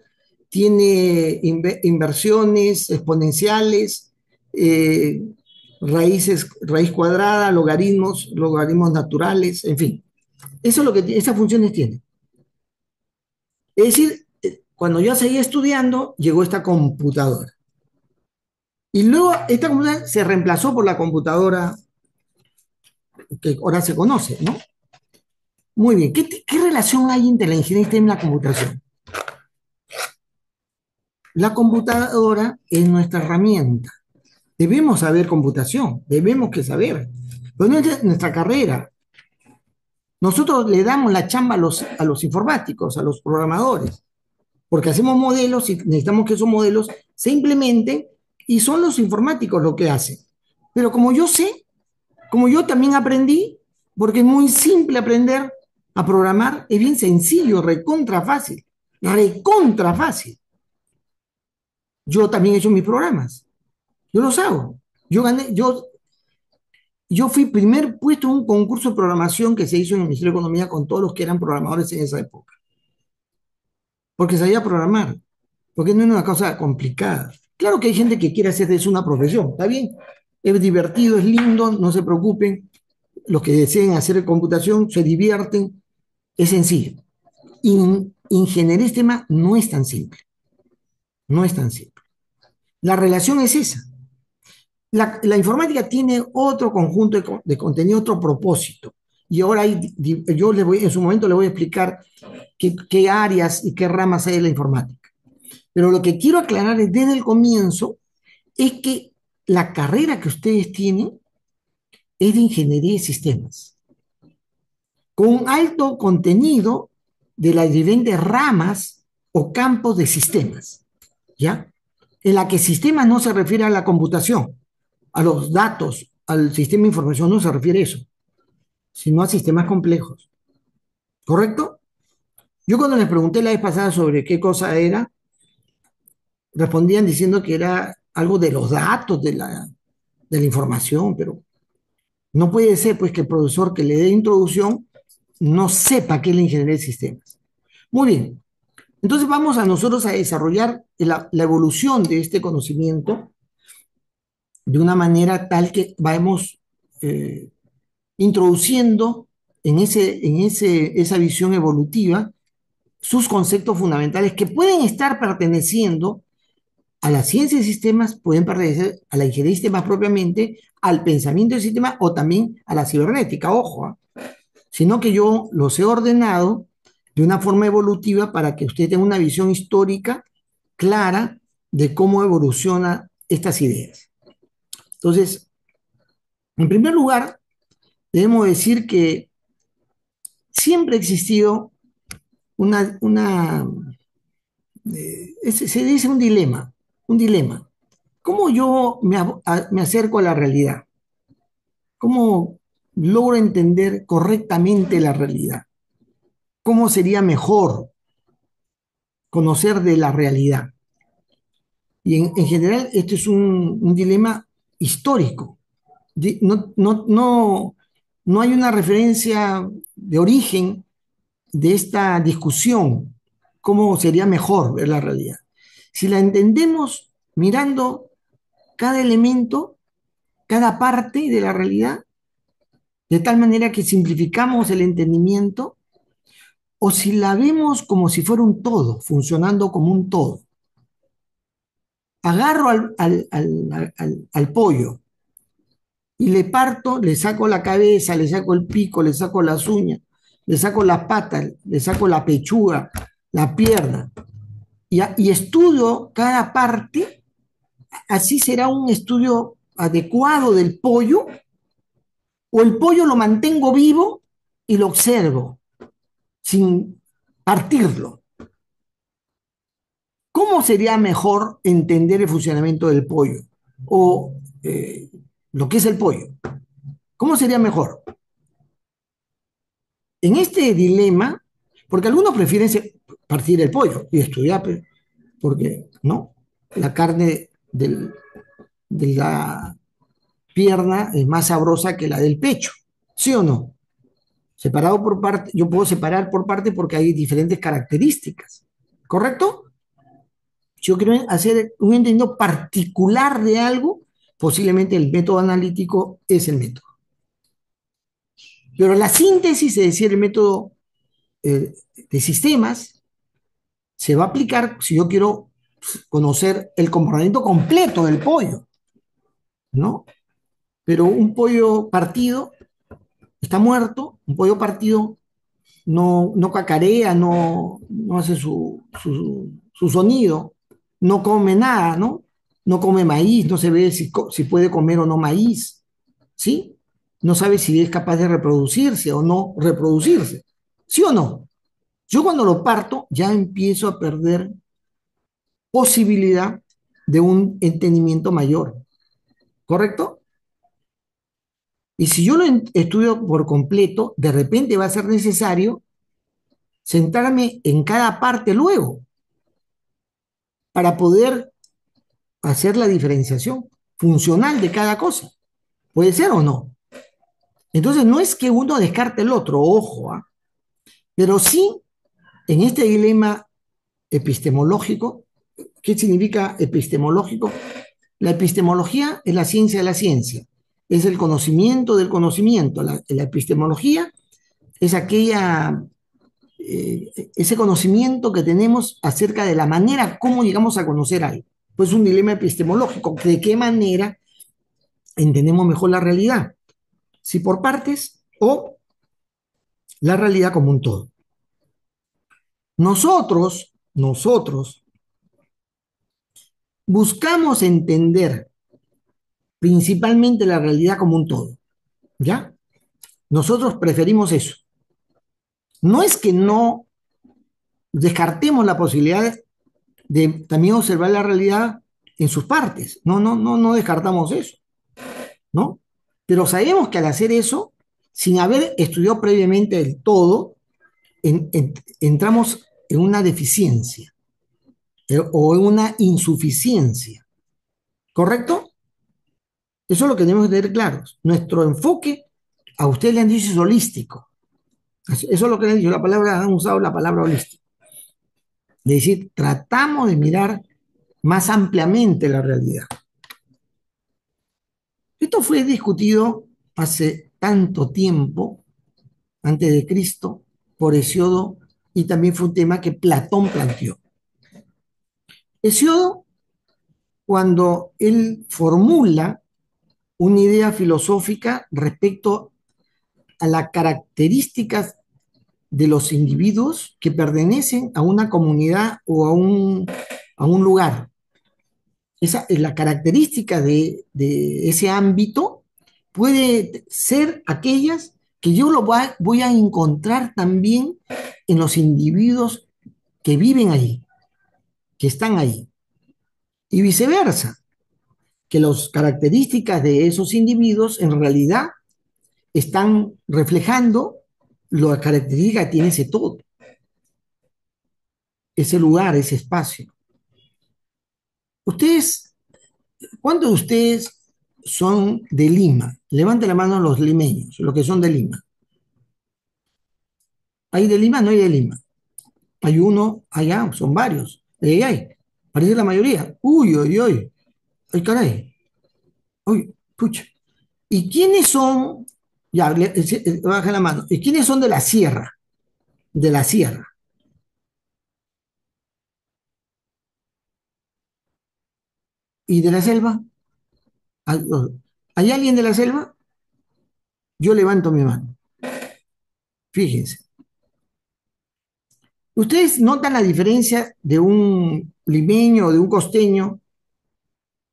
Tiene inversiones exponenciales, eh, raíz cuadrada, logaritmos naturales, en fin. Eso es lo que esas funciones tiene. Es decir, cuando yo seguía estudiando, llegó esta computadora. Y luego esta computadora se reemplazó por la computadora que ahora se conoce, ¿no? Muy bien. ¿Qué relación hay entre la ingeniería y la computación? La computadora es nuestra herramienta. Debemos saber computación, debemos que saber. Pero no es nuestra carrera. Nosotros le damos la chamba a los informáticos, a los programadores, porque hacemos modelos y necesitamos que esos modelos se implementen y son los informáticos lo que hacen. Pero como yo sé, como yo también aprendí, porque es muy simple aprender a programar, es bien sencillo, recontra fácil, recontra fácil. Yo también he hecho mis programas, yo los hago. Yo fui primer puesto en un concurso de programación que se hizo en el Ministerio de Economía con todos los que eran programadores en esa época, porque sabía programar, porque no era una cosa complicada. Claro que hay gente que quiere hacer de eso una profesión, está bien, es divertido, es lindo, no se preocupen, los que deseen hacer computación se divierten, es sencillo. Ingeniería de sistema no es tan simple, no es tan simple. La relación es esa. La informática tiene otro conjunto de contenido, otro propósito. Y ahora yo en su momento le voy a explicar qué áreas y qué ramas hay de la informática. Pero lo que quiero aclarar desde el comienzo es que la carrera que ustedes tienen es de ingeniería de sistemas, con un alto contenido de las diferentes ramas o campos de sistemas, ¿ya? En la que sistemas no se refiere a la computación, a los datos, al sistema de información, no se refiere a eso, sino a sistemas complejos, ¿correcto? Yo cuando les pregunté la vez pasada sobre qué cosa era, respondían diciendo que era algo de los datos, de la información, pero no puede ser pues que el profesor que le dé introducción no sepa qué es la ingeniería de sistemas. Muy bien, entonces vamos a nosotros a desarrollar la evolución de este conocimiento de una manera tal que vamos introduciendo esa visión evolutiva sus conceptos fundamentales que pueden estar perteneciendo a la ciencia de sistemas, pueden pertenecer a la ingeniería de sistemas propiamente, al pensamiento de sistemas o también a la cibernética, ojo, sino que yo los he ordenado de una forma evolutiva para que usted tenga una visión histórica clara de cómo evolucionan estas ideas. Entonces, en primer lugar, debemos decir que siempre ha existido se dice un dilema. ¿Cómo yo me acerco a la realidad? ¿Cómo logro entender correctamente la realidad? ¿Cómo sería mejor conocer de la realidad? Y en general, esto es un dilema histórico. No hay una referencia de origen de esta discusión, cómo sería mejor ver la realidad. Si la entendemos mirando cada elemento, cada parte de la realidad, de tal manera que simplificamos el entendimiento, o si la vemos como si fuera un todo, funcionando como un todo. Agarro al pollo y le parto, le saco la cabeza, le saco el pico, le saco las uñas, le saco las patas, le saco la pechuga, la pierna, y estudio cada parte. Así será un estudio adecuado del pollo, o el pollo lo mantengo vivo y lo observo sin partirlo. ¿Cómo sería mejor entender el funcionamiento del pollo? O lo que es el pollo. ¿Cómo sería mejor? En este dilema, porque algunos prefieren partir el pollo y estudiar, porque no, la carne de la pierna es más sabrosa que la del pecho, ¿sí o no? Separado por parte, yo puedo separar por parte porque hay diferentes características, ¿correcto? Si yo quiero hacer un entendido particular de algo, posiblemente el método analítico es el método. Pero la síntesis, es decir, el método de sistemas, se va a aplicar si yo quiero conocer el comportamiento completo del pollo, ¿no? Pero un pollo partido está muerto, un pollo partido no cacarea, no hace su sonido, no come nada, ¿no? No come maíz, no se ve si puede comer o no maíz, ¿sí? No sabe si es capaz de reproducirse o no reproducirse, ¿sí o no? Yo cuando lo parto ya empiezo a perder posibilidad de un entendimiento mayor, ¿correcto? Y si yo lo estudio por completo, de repente va a ser necesario sentarme en cada parte luego para poder hacer la diferenciación funcional de cada cosa. ¿Puede ser o no? Entonces no es que uno descarte el otro, ojo, ¿ah? Pero sí en este dilema epistemológico. ¿Qué significa epistemológico? La epistemología es la ciencia de la ciencia, es el conocimiento del conocimiento. La epistemología es ese conocimiento que tenemos acerca de la manera como llegamos a conocer algo. Pues un dilema epistemológico, de qué manera entendemos mejor la realidad, si por partes o la realidad como un todo. Nosotros buscamos entender principalmente la realidad como un todo, ¿ya? Nosotros preferimos eso. No es que no descartemos la posibilidad de también observar la realidad en sus partes. No descartamos eso, ¿no? Pero sabemos que al hacer eso, sin haber estudiado previamente el todo, entramos en una deficiencia o en una insuficiencia, ¿correcto? Eso es lo que tenemos que tener claros. Nuestro enfoque, a ustedes le han dicho, es holístico. Eso es lo que le han dicho, han usado la palabra holístico. Es decir, tratamos de mirar más ampliamente la realidad. Esto fue discutido hace tanto tiempo, antes de Cristo, por Hesiodo, y también fue un tema que Platón planteó. Hesiodo, cuando él formula una idea filosófica respecto a las características de los individuos que pertenecen a una comunidad o a un lugar. Esa es la característica de ese ámbito, puede ser aquellas que yo voy a encontrar también en los individuos que viven ahí, que están ahí. Y viceversa, que las características de esos individuos en realidad están reflejando las características que tiene ese todo, ese lugar, ese espacio. Ustedes, ¿cuántos de ustedes son de Lima? Levanten la mano los limeños, los que son de Lima. ¿Hay de Lima? No hay de Lima. Hay uno allá, son varios. De ahí hay. Parece la mayoría. Uy, uy, uy. Ay, caray. Uy, pucha. ¿Y quiénes son? Ya, baja la mano. ¿Y quiénes son de la sierra? De la sierra. ¿Y de la selva? ¿Hay ¿hay alguien de la selva? Yo levanto mi mano. Fíjense. ¿Ustedes notan la diferencia de un limeño, de un costeño,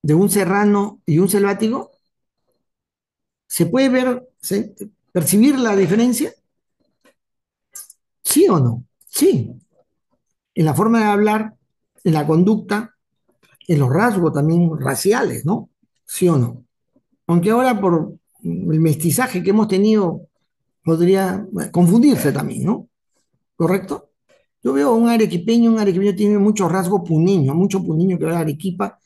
de un serrano y un selvático? ¿Se puede ver, percibir la diferencia? ¿Sí o no? Sí. En la forma de hablar, en la conducta, en los rasgos también raciales, ¿no? ¿Sí o no? Aunque ahora por el mestizaje que hemos tenido podría confundirse también, ¿no? ¿Correcto? Yo veo un arequipeño tiene mucho puneño que va a Arequipa,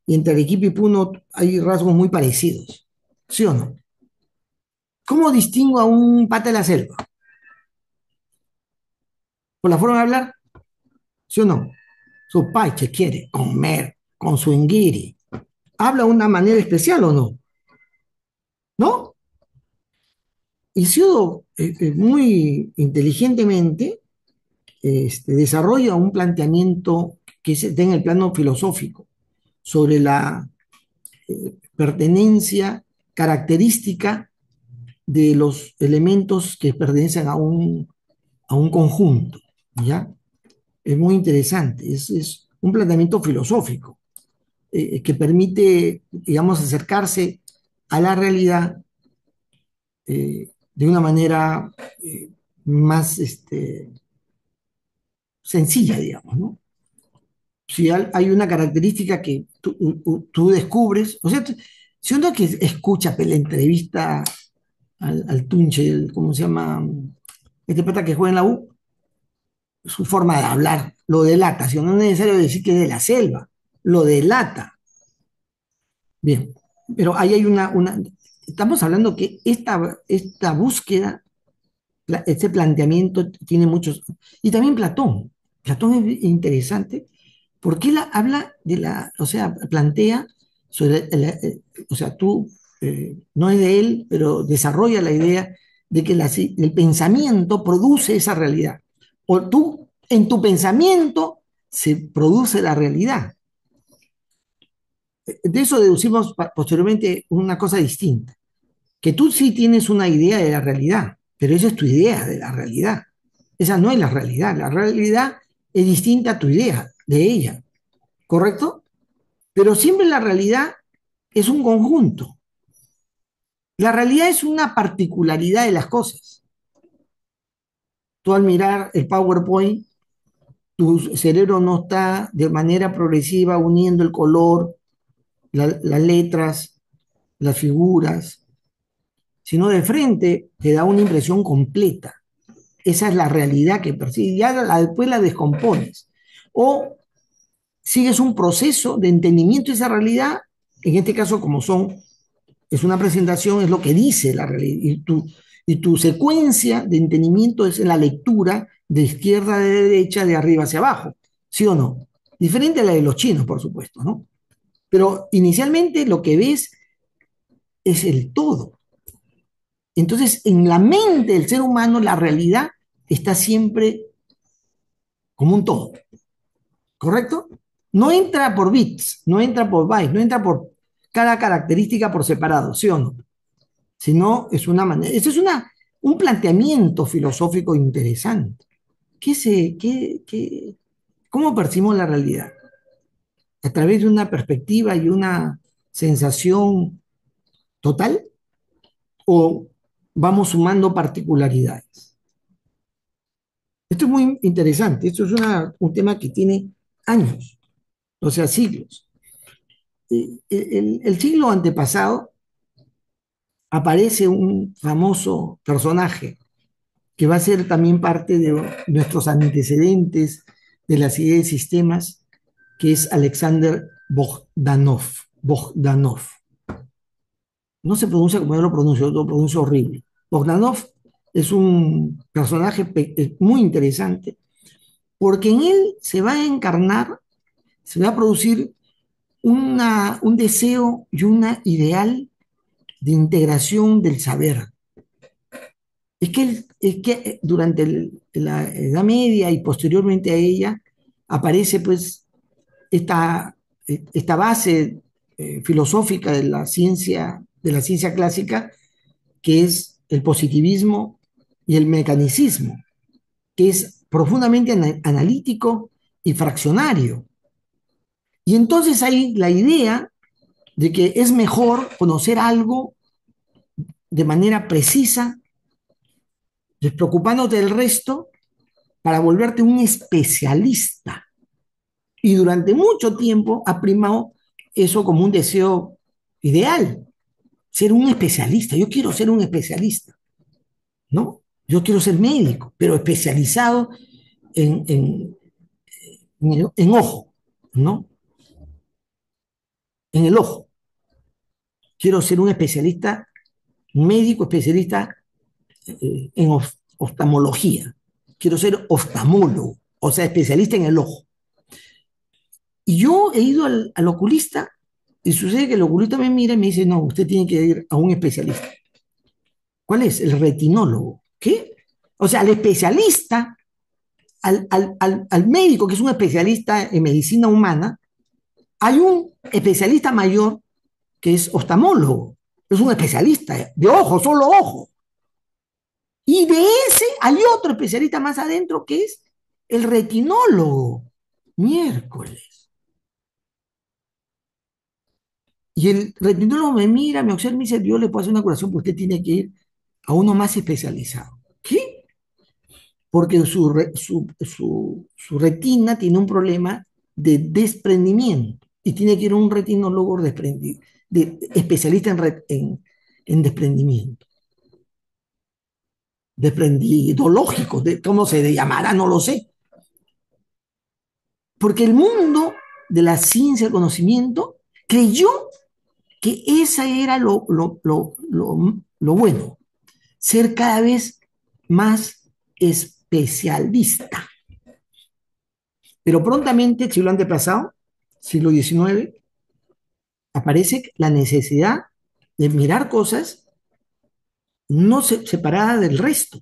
y entre Arequipa y Puno hay rasgos muy parecidos, ¿sí o no? ¿Cómo distingo a un pata de la selva? ¿Por la forma de hablar? ¿Sí o no? Su pache quiere comer con su inguiri. ¿Habla de una manera especial o no? ¿No? Isidro muy inteligentemente desarrolla un planteamiento que está en el plano filosófico sobre la pertenencia característica de los elementos que pertenecen a un conjunto, ¿ya? Es muy interesante, es un planteamiento filosófico que permite, digamos, acercarse a la realidad de una manera más sencilla, digamos, ¿no? Si hay una característica que tú descubres, o sea, si uno que escucha la entrevista al Tunche, ¿cómo se llama? Este pata que juega en la U, su forma de hablar lo delata, si no es necesario decir que es de la selva, lo delata. Bien, pero ahí hay estamos hablando que esta búsqueda, este planteamiento tiene muchos, y también Platón es interesante porque él habla o sea, plantea sobre, o sea, no es de él, pero desarrolla la idea de que el pensamiento produce esa realidad, o tú, en tu pensamiento se produce la realidad. De eso deducimos posteriormente una cosa distinta, que tú sí tienes una idea de la realidad, pero esa es tu idea de la realidad. Esa no es la realidad es distinta a tu idea de ella, ¿correcto? Pero siempre la realidad es un conjunto. La realidad es una particularidad de las cosas. Tú al mirar el PowerPoint, tu cerebro no está de manera progresiva uniendo el color, las letras, las figuras, sino de frente te da una impresión completa. Esa es la realidad que percibes. Ya después la descompones. O sigues un proceso de entendimiento de esa realidad, en este caso como es una presentación, es lo que dice la realidad. Y tu secuencia de entendimiento es la lectura de izquierda a derecha, de arriba hacia abajo. ¿Sí o no? Diferente a la de los chinos, por supuesto, ¿no? Pero inicialmente lo que ves es el todo. Entonces, en la mente del ser humano, la realidad está siempre como un todo, ¿correcto? No entra por bits, no entra por bytes, no entra por cada característica por separado, ¿sí o no? Sino es una manera, eso es un planteamiento filosófico interesante. ¿Cómo percibimos la realidad? ¿A través de una perspectiva y una sensación total? ¿O vamos sumando particularidades? Esto es muy interesante, esto es un tema que tiene años, o sea, siglos. El siglo antepasado aparece un famoso personaje que va a ser también parte de nuestros antecedentes de las ideas de sistemas, que es Alexander Bogdanov. Bogdanov. No se pronuncia como yo lo pronuncio horrible. Bogdanov es un personaje muy interesante porque en él se va a encarnar se va a producir un deseo y una ideal de integración del saber. Es que durante la Edad Media y posteriormente a ella aparece pues esta base filosófica de la ciencia clásica, que es el positivismo y el mecanicismo, que es profundamente analítico y fraccionario. Y entonces hay la idea de que es mejor conocer algo de manera precisa, despreocupándote del resto, para volverte un especialista. Y durante mucho tiempo ha primado eso como un deseo ideal, ser un especialista. Yo quiero ser un especialista, ¿no? Yo quiero ser médico, pero especializado en ojo, ¿no? En el ojo. Quiero ser un especialista, un médico especialista en oftalmología. Quiero ser oftalmólogo, o sea, especialista en el ojo. Y yo he ido al oculista y sucede que el oculista me mira y me dice, no, usted tiene que ir a un especialista. ¿Cuál es? El retinólogo. ¿Qué? O sea, al especialista, al médico que es un especialista en medicina humana, hay un especialista mayor que es oftalmólogo. Es un especialista de ojo, solo ojo. Y de ese hay otro especialista más adentro que es el retinólogo. Miércoles. Y el retinólogo me mira, me observa y me dice, yo le puedo hacer una curación, porque usted tiene que ir a uno más especializado. ¿Qué? Porque su retina tiene un problema de desprendimiento y tiene que ir a un retinólogo especialista en desprendimiento. Desprendidológico, ¿cómo se llamará? No lo sé. Porque el mundo de la ciencia del conocimiento creyó que esa era lo bueno, ser cada vez más especialista. Pero prontamente, el siglo antepasado, siglo XIX, aparece la necesidad de mirar cosas no separadas del resto.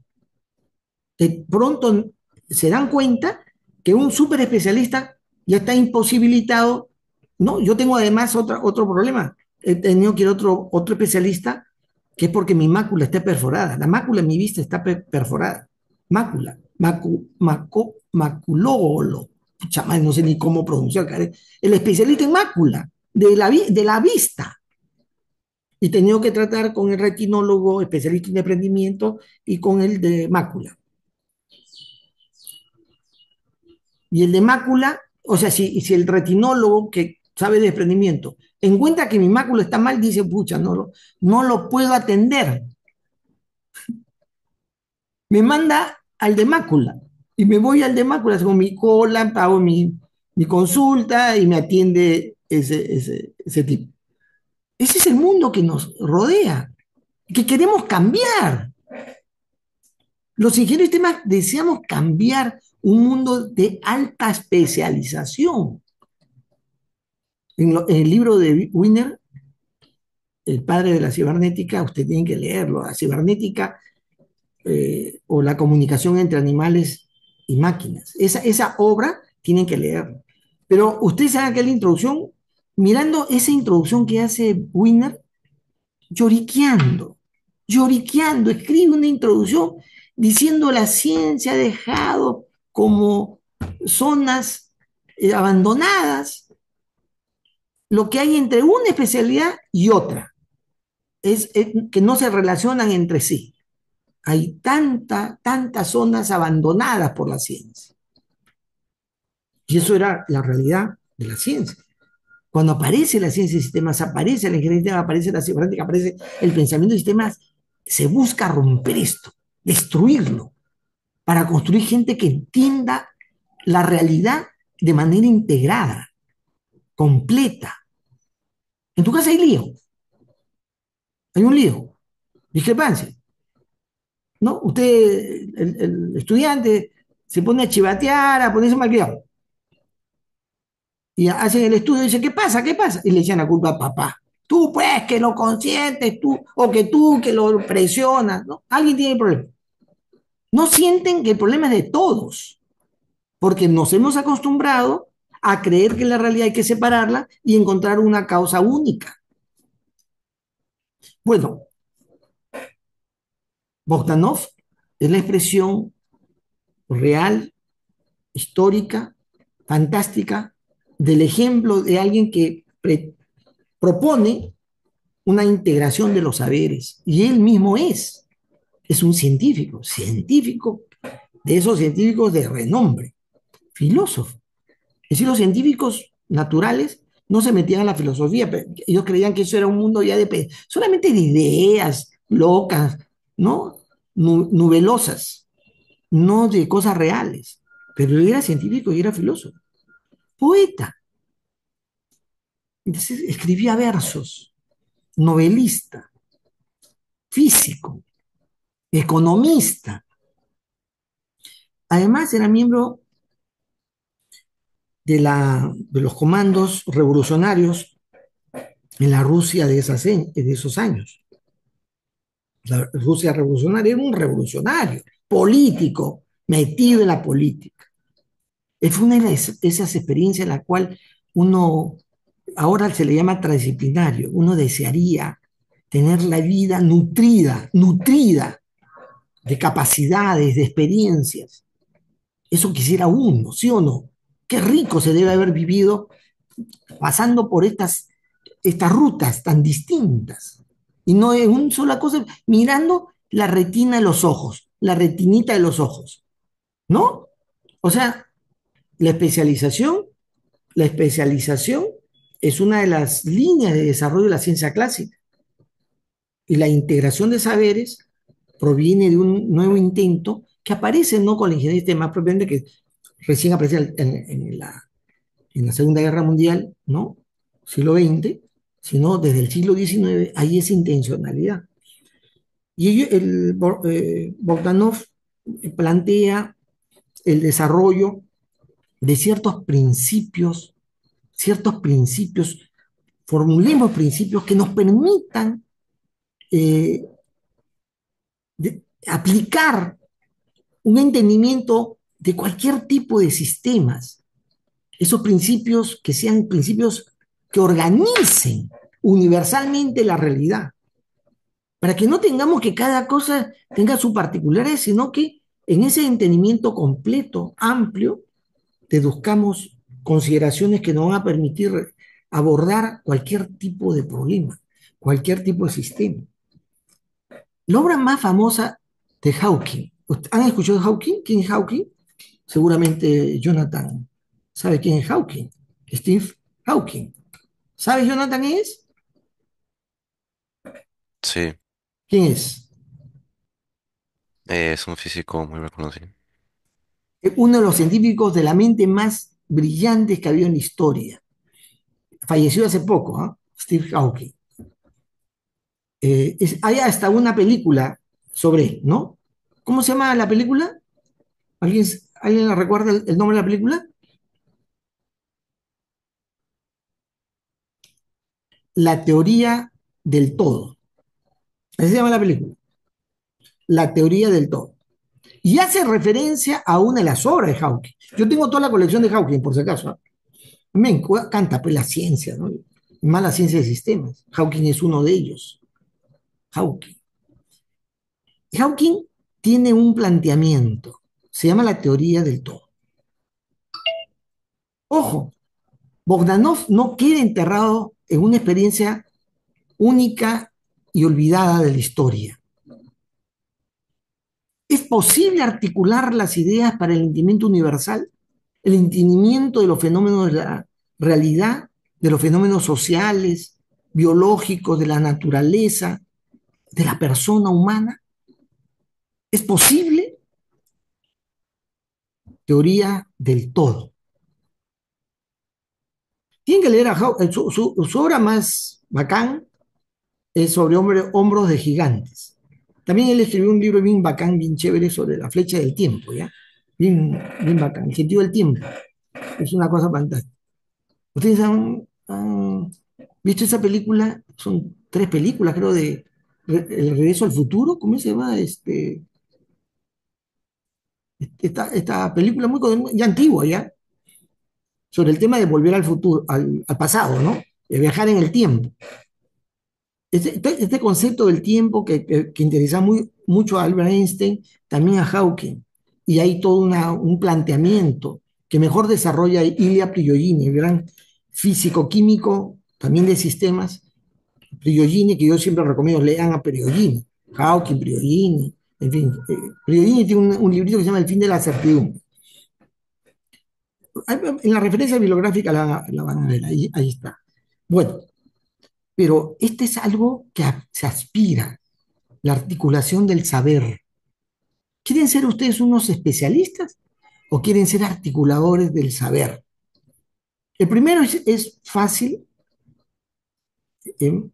De pronto se dan cuenta que un súper especialista ya está imposibilitado, ¿no? Yo tengo además otro problema. He tenido que ir a otro especialista, que es porque mi mácula está perforada. La mácula en mi vista está perforada. Mácula, maculólogo. Pucha madre, no sé ni cómo pronunciar. El especialista en mácula de la vista. Y he tenido que tratar con el retinólogo, especialista en desprendimiento, y con el de mácula. Y el de mácula, o sea, si el retinólogo que sabe de desprendimiento encuentra que mi mácula está mal, dice, pucha, no lo puedo atender. Me manda al de mácula y me voy al de mácula, hago mi cola, pago mi consulta y me atiende ese tipo. Ese es el mundo que nos rodea, que queremos cambiar. Los ingenieros de sistemas deseamos cambiar un mundo de alta especialización. En el libro de Wiener, el padre de la cibernética, usted tiene que leerlo. La cibernética o la comunicación entre animales y máquinas. Esa obra tienen que leerla. Pero ustedes saben que la introducción, mirando esa introducción que hace Wiener, lloriqueando, lloriqueando, escribe una introducción diciendo la ciencia ha dejado como zonas abandonadas lo que hay entre una especialidad y otra. Es que no se relacionan entre sí. Hay tantas zonas abandonadas por la ciencia. Y eso era la realidad de la ciencia. Cuando aparece la ciencia de sistemas, aparece la ingeniería de sistemas, aparece la cibernética, aparece el pensamiento de sistemas, se busca romper esto, destruirlo, para construir gente que entienda la realidad de manera integrada, completa. En tu casa hay lío, hay un lío, discrepancia. ¿No? Usted, el estudiante, se pone a chivatear, a ponerse malcriado. Y hacen el estudio y dicen, ¿qué pasa? ¿Qué pasa? Y le echan la culpa a papá. Tú, pues, que lo consientes, tú, o que tú, que lo presionas, ¿no? Alguien tiene el problema. No sienten que el problema es de todos, porque nos hemos acostumbrado a creer que la realidad hay que separarla y encontrar una causa única. Bueno, Bogdanov es la expresión real, histórica, fantástica, del ejemplo de alguien que propone una integración de los saberes. Y él mismo es un científico, científico, de esos científicos de renombre, filósofo. Es decir, los científicos naturales no se metían en la filosofía, pero ellos creían que eso era un mundo ya solamente de ideas locas, ¿no? Nubelosas, no de cosas reales. Pero él era científico y era filósofo, poeta. Entonces escribía versos, novelista, físico, economista. Además, era miembro de los comandos revolucionarios en la Rusia de esos años. La Rusia revolucionaria era un revolucionario, político, metido en la política. Fue una de esas experiencias en la cual uno, ahora se le llama transdisciplinario, uno desearía tener la vida nutrida de capacidades, de experiencias. Eso quisiera uno, ¿sí o no? Qué rico se debe haber vivido pasando por estas rutas tan distintas. Y no es una sola cosa, mirando la retina de los ojos, la retinita de los ojos, ¿no? O sea, la especialización, la especialización es una de las líneas de desarrollo de la ciencia clásica. Y la integración de saberes proviene de un nuevo intento que aparece no con la ingeniería más propiamente que recién aparece en la Segunda Guerra Mundial, ¿no? Siglo XX, sino desde el siglo XIX hay esa intencionalidad. Y Bogdanov plantea el desarrollo de ciertos principios, formulemos principios que nos permitan eh, aplicar un entendimiento de cualquier tipo de sistemas, esos principios que sean principios que organicen universalmente la realidad, para que no tengamos que cada cosa tenga su particularidad, sino que en ese entendimiento completo, amplio, deduzcamos consideraciones que nos van a permitir abordar cualquier tipo de problema, cualquier tipo de sistema. La obra más famosa de Hawking, ¿han escuchado de Hawking? ¿Quién es Hawking? Seguramente Jonathan sabe quién es Hawking, Steve Hawking. ¿Sabes Jonathan quién es? Sí, ¿Quién es? es un físico muy reconocido. Uno de los científicos de la mente más brillantes que ha habido en la historia. Falleció hace poco, ¿eh? Steve Hawking. Hay hasta una película sobre él, ¿no? ¿Cómo se llama la película? ¿Alguien, ¿alguien recuerda el nombre de la película? La teoría del todo. Así se llama la película. La teoría del todo. Y hace referencia a una de las obras de Hawking. Yo tengo toda la colección de Hawking, por si acaso. Me encanta pues la ciencia, ¿no? Más la ciencia de sistemas. Hawking es uno de ellos. Hawking. Hawking tiene un planteamiento. Se llama la teoría del todo. Ojo, Bogdanov no queda enterrado en una experiencia única y olvidada de la historia. ¿Es posible articular las ideas para el entendimiento universal? El entendimiento de los fenómenos de la realidad, de los fenómenos sociales, biológicos, de la naturaleza, de la persona humana. ¿Es posible? Teoría del todo. Tienen que leer a su obra más bacán es sobre hombros de gigantes. También él escribió un libro bien bacán, bien chévere sobre la flecha del tiempo, ¿ya? Bien, bien bacán. El sentido del tiempo. Es una cosa fantástica. ¿Ustedes han visto esa película? Son tres películas, creo, de El Regreso al Futuro. ¿Cómo se llama? Esta película ya antigua, ya, sobre el tema de volver al futuro, al pasado, ¿no? De viajar en el tiempo. Este concepto del tiempo que interesa mucho a Albert Einstein, también a Hawking, y hay todo un planteamiento que mejor desarrolla Ilya Prigogine, el gran físico químico, también de sistemas, Prigogine, que yo siempre recomiendo, lean a Prigogine, Hawking, Prigogine, en fin. Prigogine tiene un librito que se llama El fin de la certidumbre. En la referencia bibliográfica la van a ver, ahí está. Bueno, pero este es algo que se aspira, la articulación del saber. ¿Quieren ser ustedes unos especialistas o quieren ser articuladores del saber? El primero es fácil,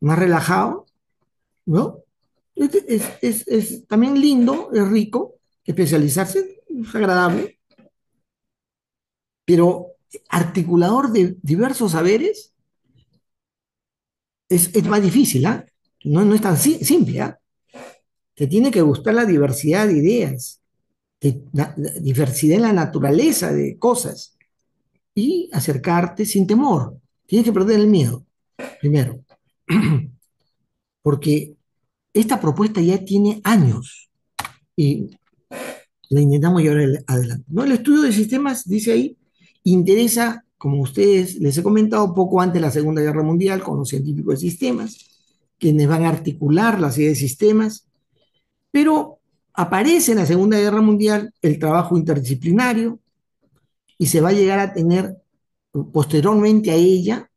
más relajado, ¿no? Es también lindo, es rico, especializarse, es agradable, pero articulador de diversos saberes es más difícil, ¿ah? No es tan simple, ¿ah? Te tiene que gustar la diversidad de ideas, la diversidad en la naturaleza de cosas y acercarte sin temor. Tienes que perder el miedo, primero, porque esta propuesta ya tiene años y la intentamos llevar adelante. ¿No? El estudio de sistemas, dice ahí, interesa, como ustedes les he comentado, poco antes de la Segunda Guerra Mundial, con los científicos de sistemas, quienes van a articular las ideas de sistemas, pero aparece en la Segunda Guerra Mundial el trabajo interdisciplinario y se va a llegar a tener posteriormente a ella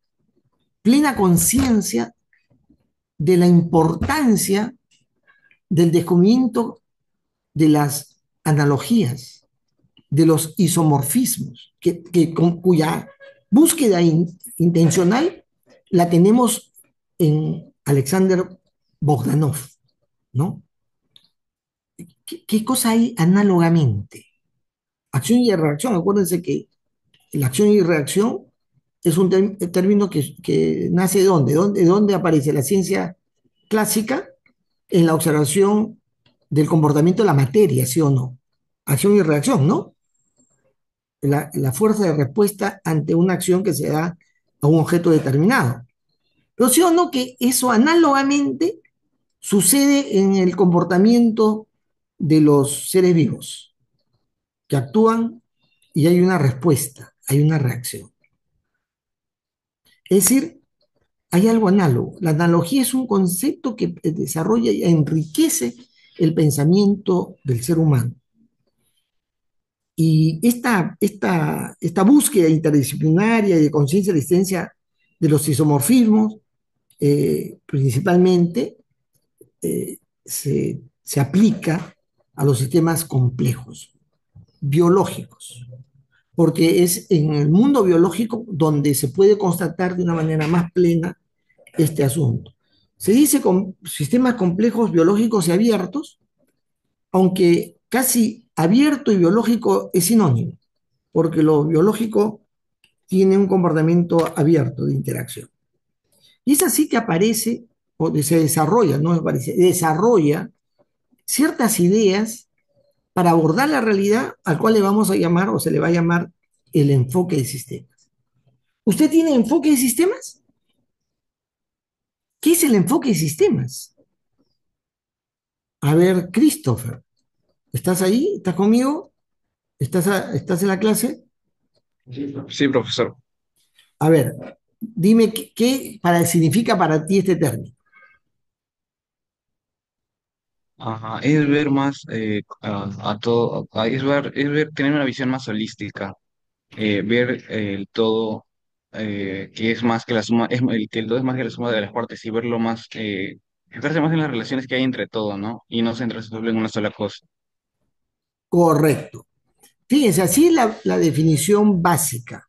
plena conciencia de la importancia del descubrimiento de las analogías, de los isomorfismos, cuya búsqueda intencional la tenemos en Alexander Bogdanov, ¿no? ¿Qué cosa hay análogamente? Acción y reacción, acuérdense que la acción y reacción es un término que nace ¿de dónde aparece la ciencia clásica? En la observación del comportamiento de la materia, ¿sí o no? Acción y reacción, ¿no? La fuerza de respuesta ante una acción que se da a un objeto determinado. Pero sí o no que eso análogamente sucede en el comportamiento de los seres vivos, que actúan y hay una respuesta, hay una reacción. Es decir, hay algo análogo. La analogía es un concepto que desarrolla y enriquece el pensamiento del ser humano. Y esta búsqueda interdisciplinaria y de conciencia de la existencia de los isomorfismos, principalmente, se aplica a los sistemas complejos, biológicos, porque es en el mundo biológico donde se puede constatar de una manera más plena este asunto. Se dice con sistemas complejos biológicos y abiertos, aunque casi abierto y biológico es sinónimo, porque lo biológico tiene un comportamiento abierto de interacción. Y es así que aparece, o se desarrolla, no me parece, desarrolla ciertas ideas para abordar la realidad al cual le vamos a llamar, o se le va a llamar, el enfoque de sistemas. ¿Usted tiene enfoque de sistemas? ¿Qué es el enfoque de sistemas? A ver, Christopher, ¿estás ahí? ¿Estás conmigo? ¿Estás en la clase? Sí, profesor. A ver, dime significa para ti este término. Ajá, es ver más a todo, tener una visión más holística, ver el todo, que es más que la suma, que el todo es más que la suma de las partes y verlo más, centrarse más en las relaciones que hay entre todo, ¿no? Y no centrarse solo en una sola cosa. Correcto. Fíjense, así es la definición básica.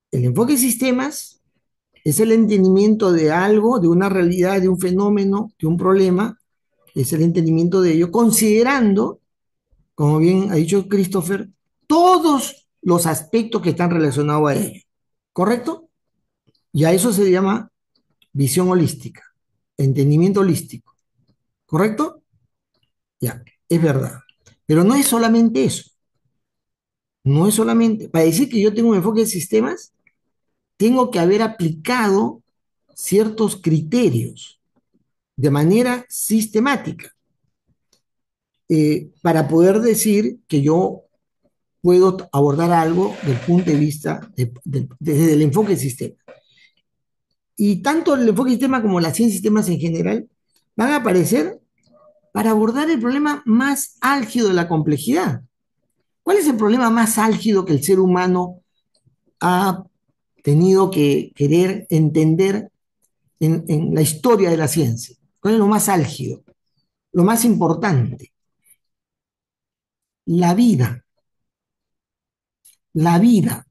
El enfoque de sistemas es el entendimiento de algo, de una realidad, de un fenómeno, de un problema, es el entendimiento de ello, considerando, como bien ha dicho Christopher, todos los aspectos que están relacionados a ello. ¿correcto? Y a eso se llama visión holística, entendimiento holístico, ¿correcto? Ya, es verdad. Pero no es solamente eso, no es solamente, para decir que yo tengo un enfoque de sistemas, tengo que haber aplicado ciertos criterios de manera sistemática para poder decir que yo puedo abordar algo del punto de vista desde el enfoque de sistema. Y tanto el enfoque de sistema como la ciencia de sistemas en general van a aparecer para abordar el problema más álgido de la complejidad. ¿Cuál es el problema más álgido que el ser humano ha tenido que querer entender en la historia de la ciencia? ¿Cuál es lo más álgido? Lo más importante. La vida. La vida.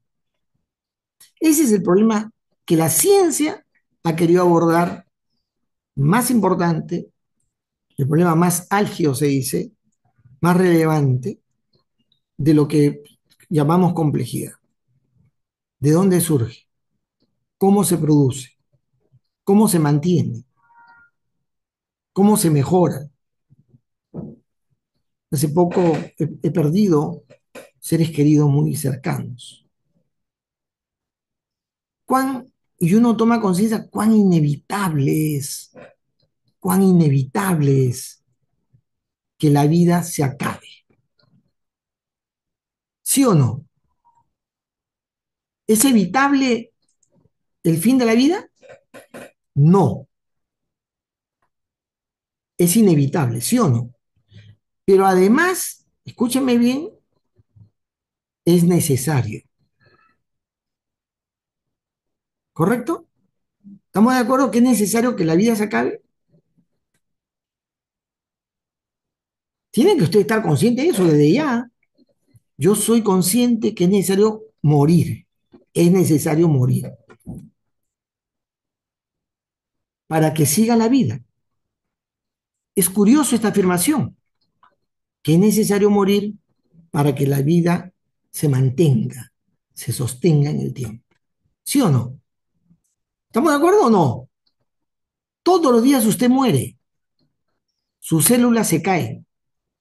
Ese es el problema que la ciencia ha querido abordar más importante, el problema más álgido se dice, más relevante de lo que llamamos complejidad. ¿De dónde surge? ¿Cómo se produce? ¿Cómo se mantiene? ¿Cómo se mejora? Hace poco he perdido seres queridos muy cercanos. Y uno toma conciencia cuán inevitable es que la vida se acabe. ¿Sí o no? ¿Es evitable el fin de la vida? No, es inevitable, ¿sí o no? Pero además, escúcheme bien, es necesario. ¿Correcto? ¿Estamos de acuerdo que es necesario que la vida se acabe? Tiene que usted estar consciente de eso desde ya. Yo soy consciente que es necesario morir. Es necesario morir para que siga la vida. Es curioso esta afirmación, que es necesario morir para que la vida se mantenga, se sostenga en el tiempo. ¿Sí o no? ¿Estamos de acuerdo o no? Todos los días usted muere, sus células se caen,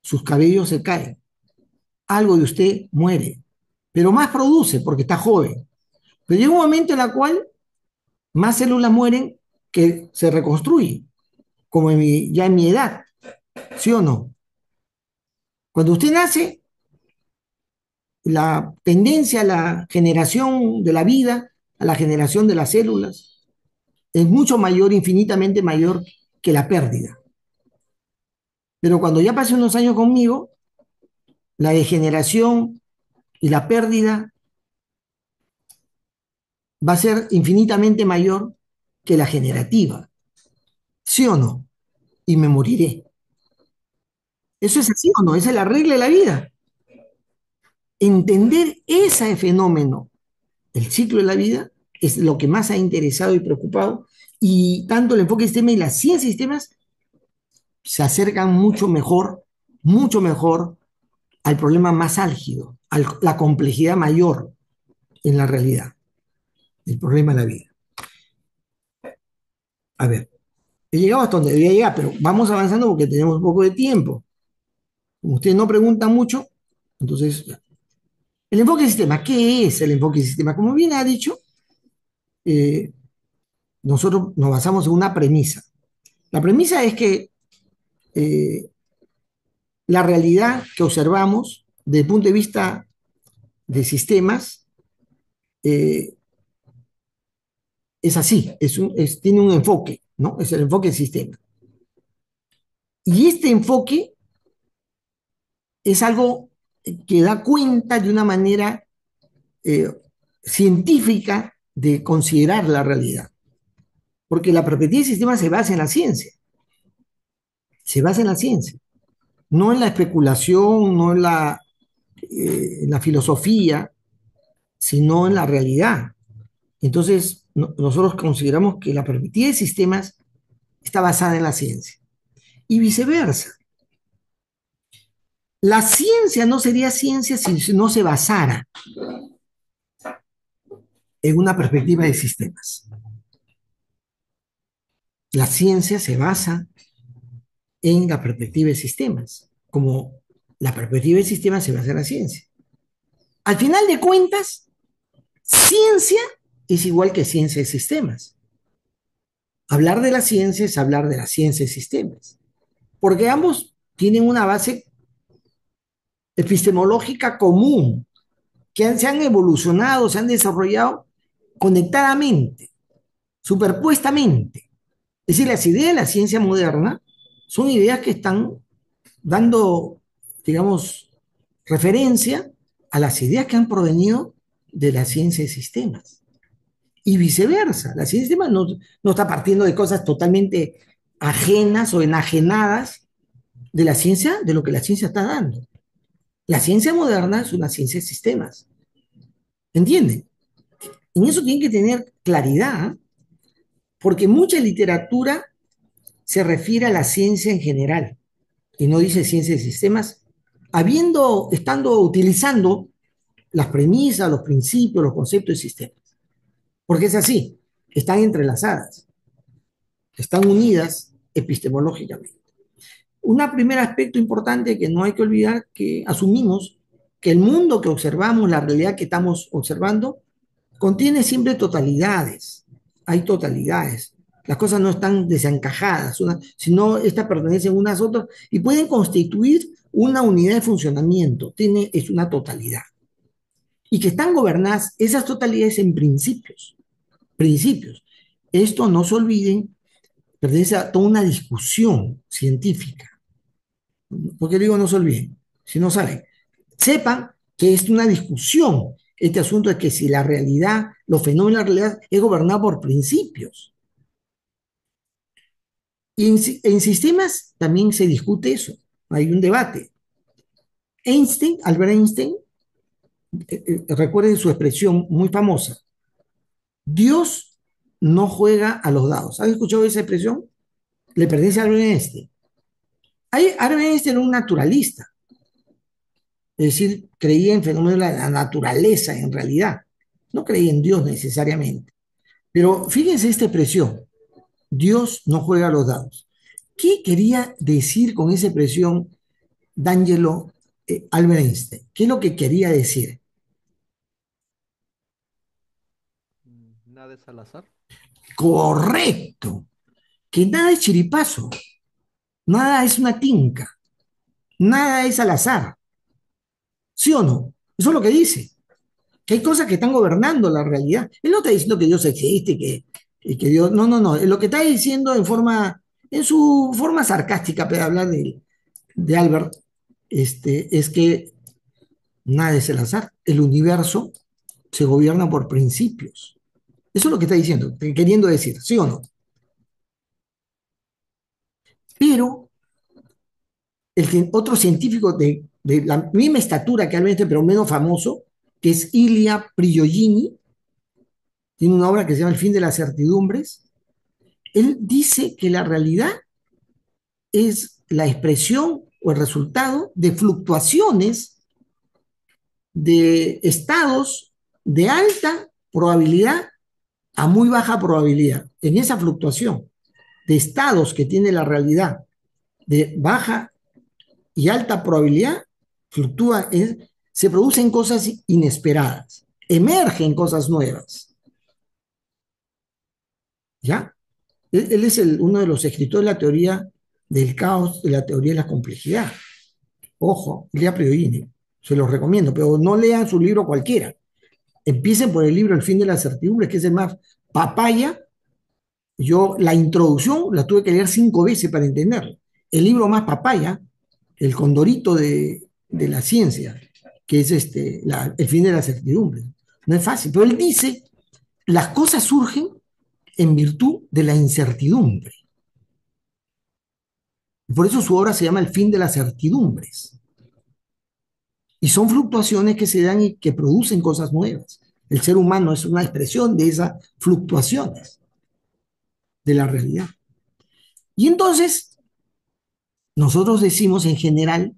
sus cabellos se caen, algo de usted muere, pero más produce porque está joven. Pero llega un momento en el cual más células mueren que se reconstruyen, como ya en mi edad, ¿sí o no? Cuando usted nace, la tendencia a la generación de la vida, a la generación de las células, es mucho mayor, infinitamente mayor que la pérdida. Pero cuando ya pase unos años conmigo, la degeneración y la pérdida va a ser infinitamente mayor que la generativa. ¿Sí o no? Y me moriré. ¿Eso es así o no? Esa es la regla de la vida. Entender ese fenómeno, el ciclo de la vida, es lo que más ha interesado y preocupado. Y tanto el enfoque de sistema y la ciencia de sistemas se acercan mucho mejor al problema más álgido, a la complejidad mayor en la realidad, el problema de la vida. A ver, he llegado hasta donde debía llegar, pero vamos avanzando porque tenemos un poco de tiempo. Como ustedes no preguntan mucho, entonces, el enfoque de sistema, ¿qué es el enfoque de sistema? Como bien ha dicho, eh, nosotros nos basamos en una premisa. La premisa es que eh, la realidad que observamos desde el punto de vista de sistemas eh, es así, tiene un enfoque, ¿no? Es el enfoque de sistema. Y este enfoque es algo que da cuenta de una manera eh, científica de considerar la realidad. Porque la perspectiva de sistema se basa en la ciencia. Se basa en la ciencia. No en la especulación, no en la filosofía, sino en la realidad. Entonces, nosotros consideramos que la perspectiva de sistemas está basada en la ciencia. Y viceversa. La ciencia no sería ciencia si no se basara en una perspectiva de sistemas. La ciencia se basa en la perspectiva de sistemas, como la perspectiva de sistemas se basa en la ciencia. Al final de cuentas, ciencia es igual que ciencia de sistemas. Hablar de la ciencia es hablar de la ciencia de sistemas, porque ambos tienen una base epistemológica común, se han evolucionado, se han desarrollado conectadamente, superpuestamente. Es decir, las ideas de la ciencia moderna son ideas que están dando, digamos, referencia a las ideas que han provenido de la ciencia de sistemas. Y viceversa, la ciencia de sistemas no está partiendo de cosas totalmente ajenas o enajenadas de la ciencia, de lo que la ciencia está dando. La ciencia moderna es una ciencia de sistemas. ¿Entienden? En eso tienen que tener claridad, porque mucha literatura se refiere a la ciencia en general y no dice ciencia de sistemas, utilizando las premisas, los principios, los conceptos de sistemas. Porque es así, están entrelazadas, están unidas epistemológicamente. Un primer aspecto importante que no hay que olvidar, que asumimos que el mundo que observamos, la realidad que estamos observando, contiene siempre totalidades. Hay totalidades. Las cosas no están desencajadas, sino estas pertenecen unas a otras y pueden constituir una unidad de funcionamiento. Es una totalidad. Y que están gobernadas esas totalidades en principios. Principios. Esto no se olviden, pertenece a toda una discusión científica. ¿Por qué digo no se olviden? Si no saben, sepan que es una discusión este asunto de que si la realidad, los fenómenos de la realidad es gobernado por principios. Y en sistemas también se discute eso, hay un debate. Albert Einstein, recuerden su expresión muy famosa, Dios no juega a los dados. ¿Han escuchado esa expresión? Le pertenece a Albert Einstein. Albert Einstein era un naturalista, es decir, creía en fenómenos de la naturaleza en realidad, no creía en Dios necesariamente. Pero fíjense esta expresión, Dios no juega a los dados. ¿Qué quería decir con esa expresión D'Angelo Albert Einstein? ¿Qué es lo que quería decir? Nada es al azar. Correcto, que nada es chiripazo, nada es una tinca, nada es al azar. ¿Sí o no? Eso es lo que dice. Que hay cosas que están gobernando la realidad. Él no está diciendo que Dios existe, que Dios. No, no, no. Lo que está diciendo en su forma sarcástica, para hablar de Albert, es que nada es el azar. El universo se gobierna por principios. Eso es lo que está diciendo, queriendo decir, ¿sí o no? Pero otro científico de la misma estatura que Albert Einstein, pero menos famoso, que es Ilya Prigogine, tiene una obra que se llama El fin de las certidumbres. Él dice que la realidad es la expresión o el resultado de fluctuaciones de estados de alta probabilidad a muy baja probabilidad. En esa fluctuación de estados que tiene la realidad de baja y alta probabilidad, se producen cosas inesperadas, emergen cosas nuevas. ¿Ya? Él es uno de los escritores de la teoría del caos, de la teoría de la complejidad. Ojo, lea Prigogine, se los recomiendo, pero no lean su libro cualquiera. Empiecen por el libro El fin de las certidumbres, que es el más papaya. Yo la introducción la tuve que leer 5 veces para entenderlo. El libro más papaya, El Condorito de la ciencia, que es El fin de las certidumbres. No es fácil, pero él dice, las cosas surgen en virtud de la incertidumbre. Por eso su obra se llama El fin de las certidumbres. Y son fluctuaciones que se dan y que producen cosas nuevas. El ser humano es una expresión de esas fluctuaciones de la realidad. Y entonces, nosotros decimos en general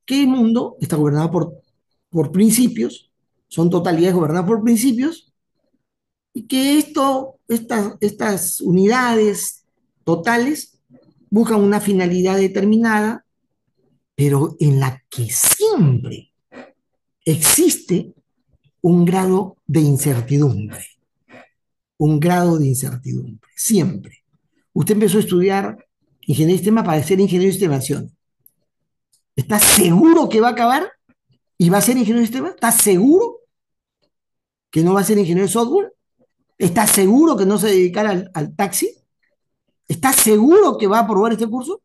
que el mundo está gobernado por principios, son totalidades gobernadas por principios, y que estas unidades totales buscan una finalidad determinada, pero en la que siempre existe un grado de incertidumbre, un grado de incertidumbre, siempre. Usted empezó a estudiar ingeniería de sistemas para ser ingeniero de sistemación. ¿Está seguro que va a acabar y va a ser ingeniero de sistemas? ¿Está seguro que no va a ser ingeniero de software? ¿Está seguro que no se dedicará al taxi? ¿Está seguro que va a aprobar este curso?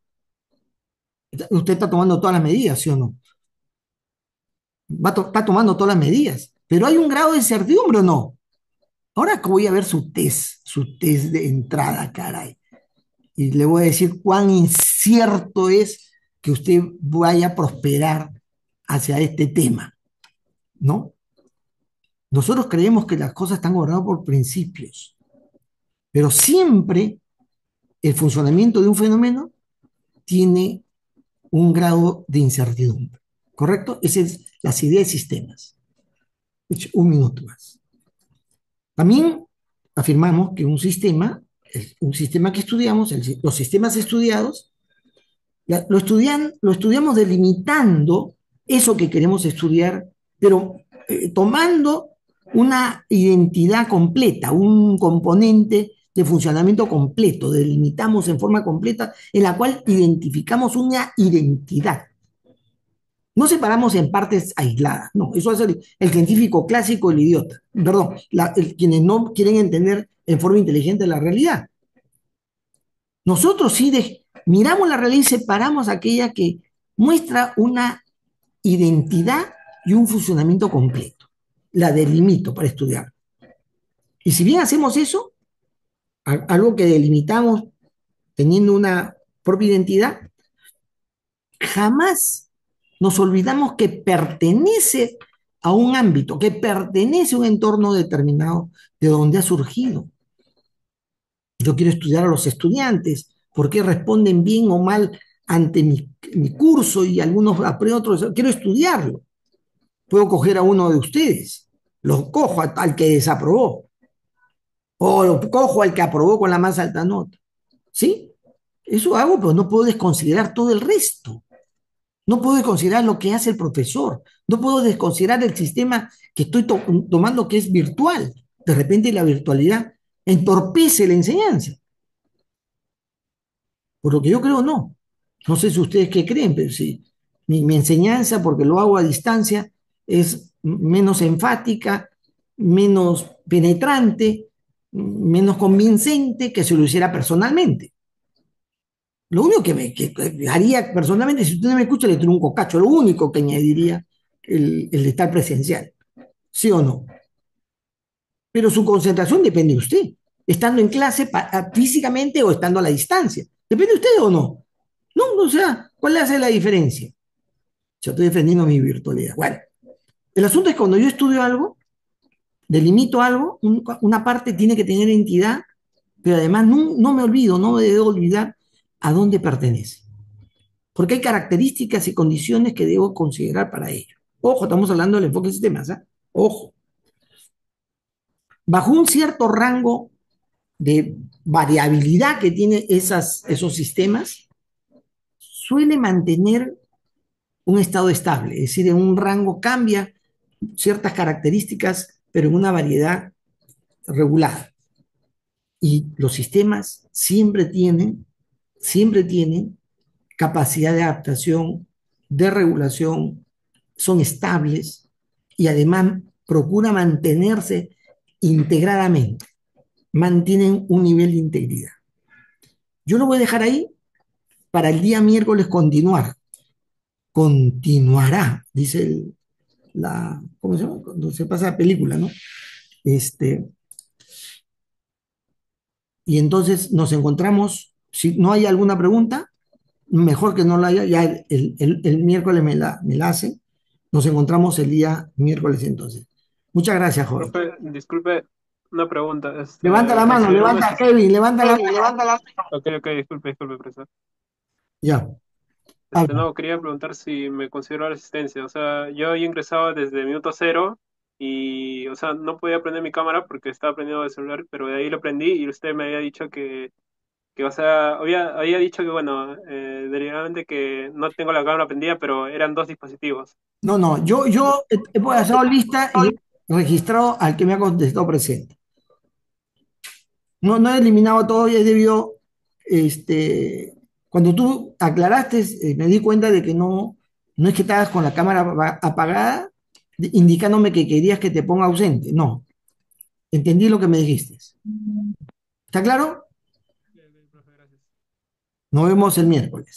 Usted está tomando todas las medidas, ¿sí o no? Está tomando todas las medidas, pero hay un grado de incertidumbre o no. Ahora que voy a ver su test de entrada, caray, y le voy a decir cuán incierto es que usted vaya a prosperar hacia este tema, ¿no? Nosotros creemos que las cosas están gobernadas por principios, pero siempre el funcionamiento de un fenómeno tiene un grado de incertidumbre, ¿correcto? Esa es las ideas de sistemas. Un minuto más. También afirmamos que un sistema que estudiamos, los sistemas estudiados, lo estudiamos delimitando eso que queremos estudiar, pero tomando una identidad completa, un componente de funcionamiento completo, delimitamos en forma completa, en la cual identificamos una identidad. No separamos en partes aisladas, no, eso hace el científico clásico, el idiota, perdón, quienes no quieren entender en forma inteligente la realidad. Nosotros sí miramos la realidad y separamos aquella que muestra una identidad y un funcionamiento completo. La delimito para estudiar. Y si bien hacemos eso, algo que delimitamos teniendo una propia identidad, jamás nos olvidamos que pertenece a un ámbito, que pertenece a un entorno determinado de donde ha surgido. Yo quiero estudiar a los estudiantes, por qué responden bien o mal ante mi curso y algunos aprenden otros. Quiero estudiarlo. Puedo coger a uno de ustedes, lo cojo al que desaprobó, o lo cojo al que aprobó con la más alta nota. ¿Sí? Eso hago, pero no puedo desconsiderar todo el resto. No puedo desconsiderar lo que hace el profesor. No puedo desconsiderar el sistema que estoy tomando que es virtual. De repente la virtualidad entorpece la enseñanza. Por lo que yo creo, no. No sé si ustedes qué creen, pero sí, mi enseñanza, porque lo hago a distancia, es menos enfática, menos penetrante, menos convincente que si lo hiciera personalmente. Lo único que haría personalmente, si usted no me escucha, le tiro un cocacho. Lo único que añadiría el de estar presencial. ¿Sí o no? Pero su concentración depende de usted. Estando en clase físicamente o estando a la distancia. ¿Depende de usted o no? No, o sea, ¿cuál hace la diferencia? Yo estoy defendiendo mi virtualidad. Bueno, el asunto es que cuando yo estudio algo, delimito algo, una parte tiene que tener entidad, pero además no me olvido, no me debo olvidar a dónde pertenece. Porque hay características y condiciones que debo considerar para ello. Ojo, estamos hablando del enfoque de sistemas, ¿eh? Ojo. Bajo un cierto rango de variabilidad que tiene esos sistemas, suele mantener un estado estable, es decir, en un rango cambia ciertas características, pero en una variedad regulada. Y los sistemas siempre tienen capacidad de adaptación, de regulación, son estables y además procuran mantenerse integradamente, mantienen un nivel de integridad. Yo lo voy a dejar ahí para el día miércoles continuar. Continuará, dice ¿cómo se llama? Cuando se pasa la película, ¿no? Este, y entonces nos encontramos, si no hay alguna pregunta, mejor que no la haya, ya el miércoles me la hace, nos encontramos el día miércoles entonces. Muchas gracias, Jorge. Profe, disculpe, una pregunta. Levanta la mano, considero levanta, Kevin, levanta la mano. Ok, disculpe, profesor. Ya, habla. No, quería preguntar si me considero la asistencia. O sea, yo he ingresado desde minuto cero y, o sea, no podía prender mi cámara porque estaba prendido el celular, pero de ahí lo prendí y usted me había dicho que o sea, había dicho que, bueno, deliberadamente que no tengo la cámara prendida, pero eran dos dispositivos. No, no, yo he pasado lista y he registrado al que me ha contestado presente. No, no he eliminado todo y he debido, cuando tú aclaraste, me di cuenta de que no es que estabas con la cámara apagada, indicándome que querías que te ponga ausente. No, entendí lo que me dijiste. ¿Está claro? Profe, gracias. Nos vemos el miércoles.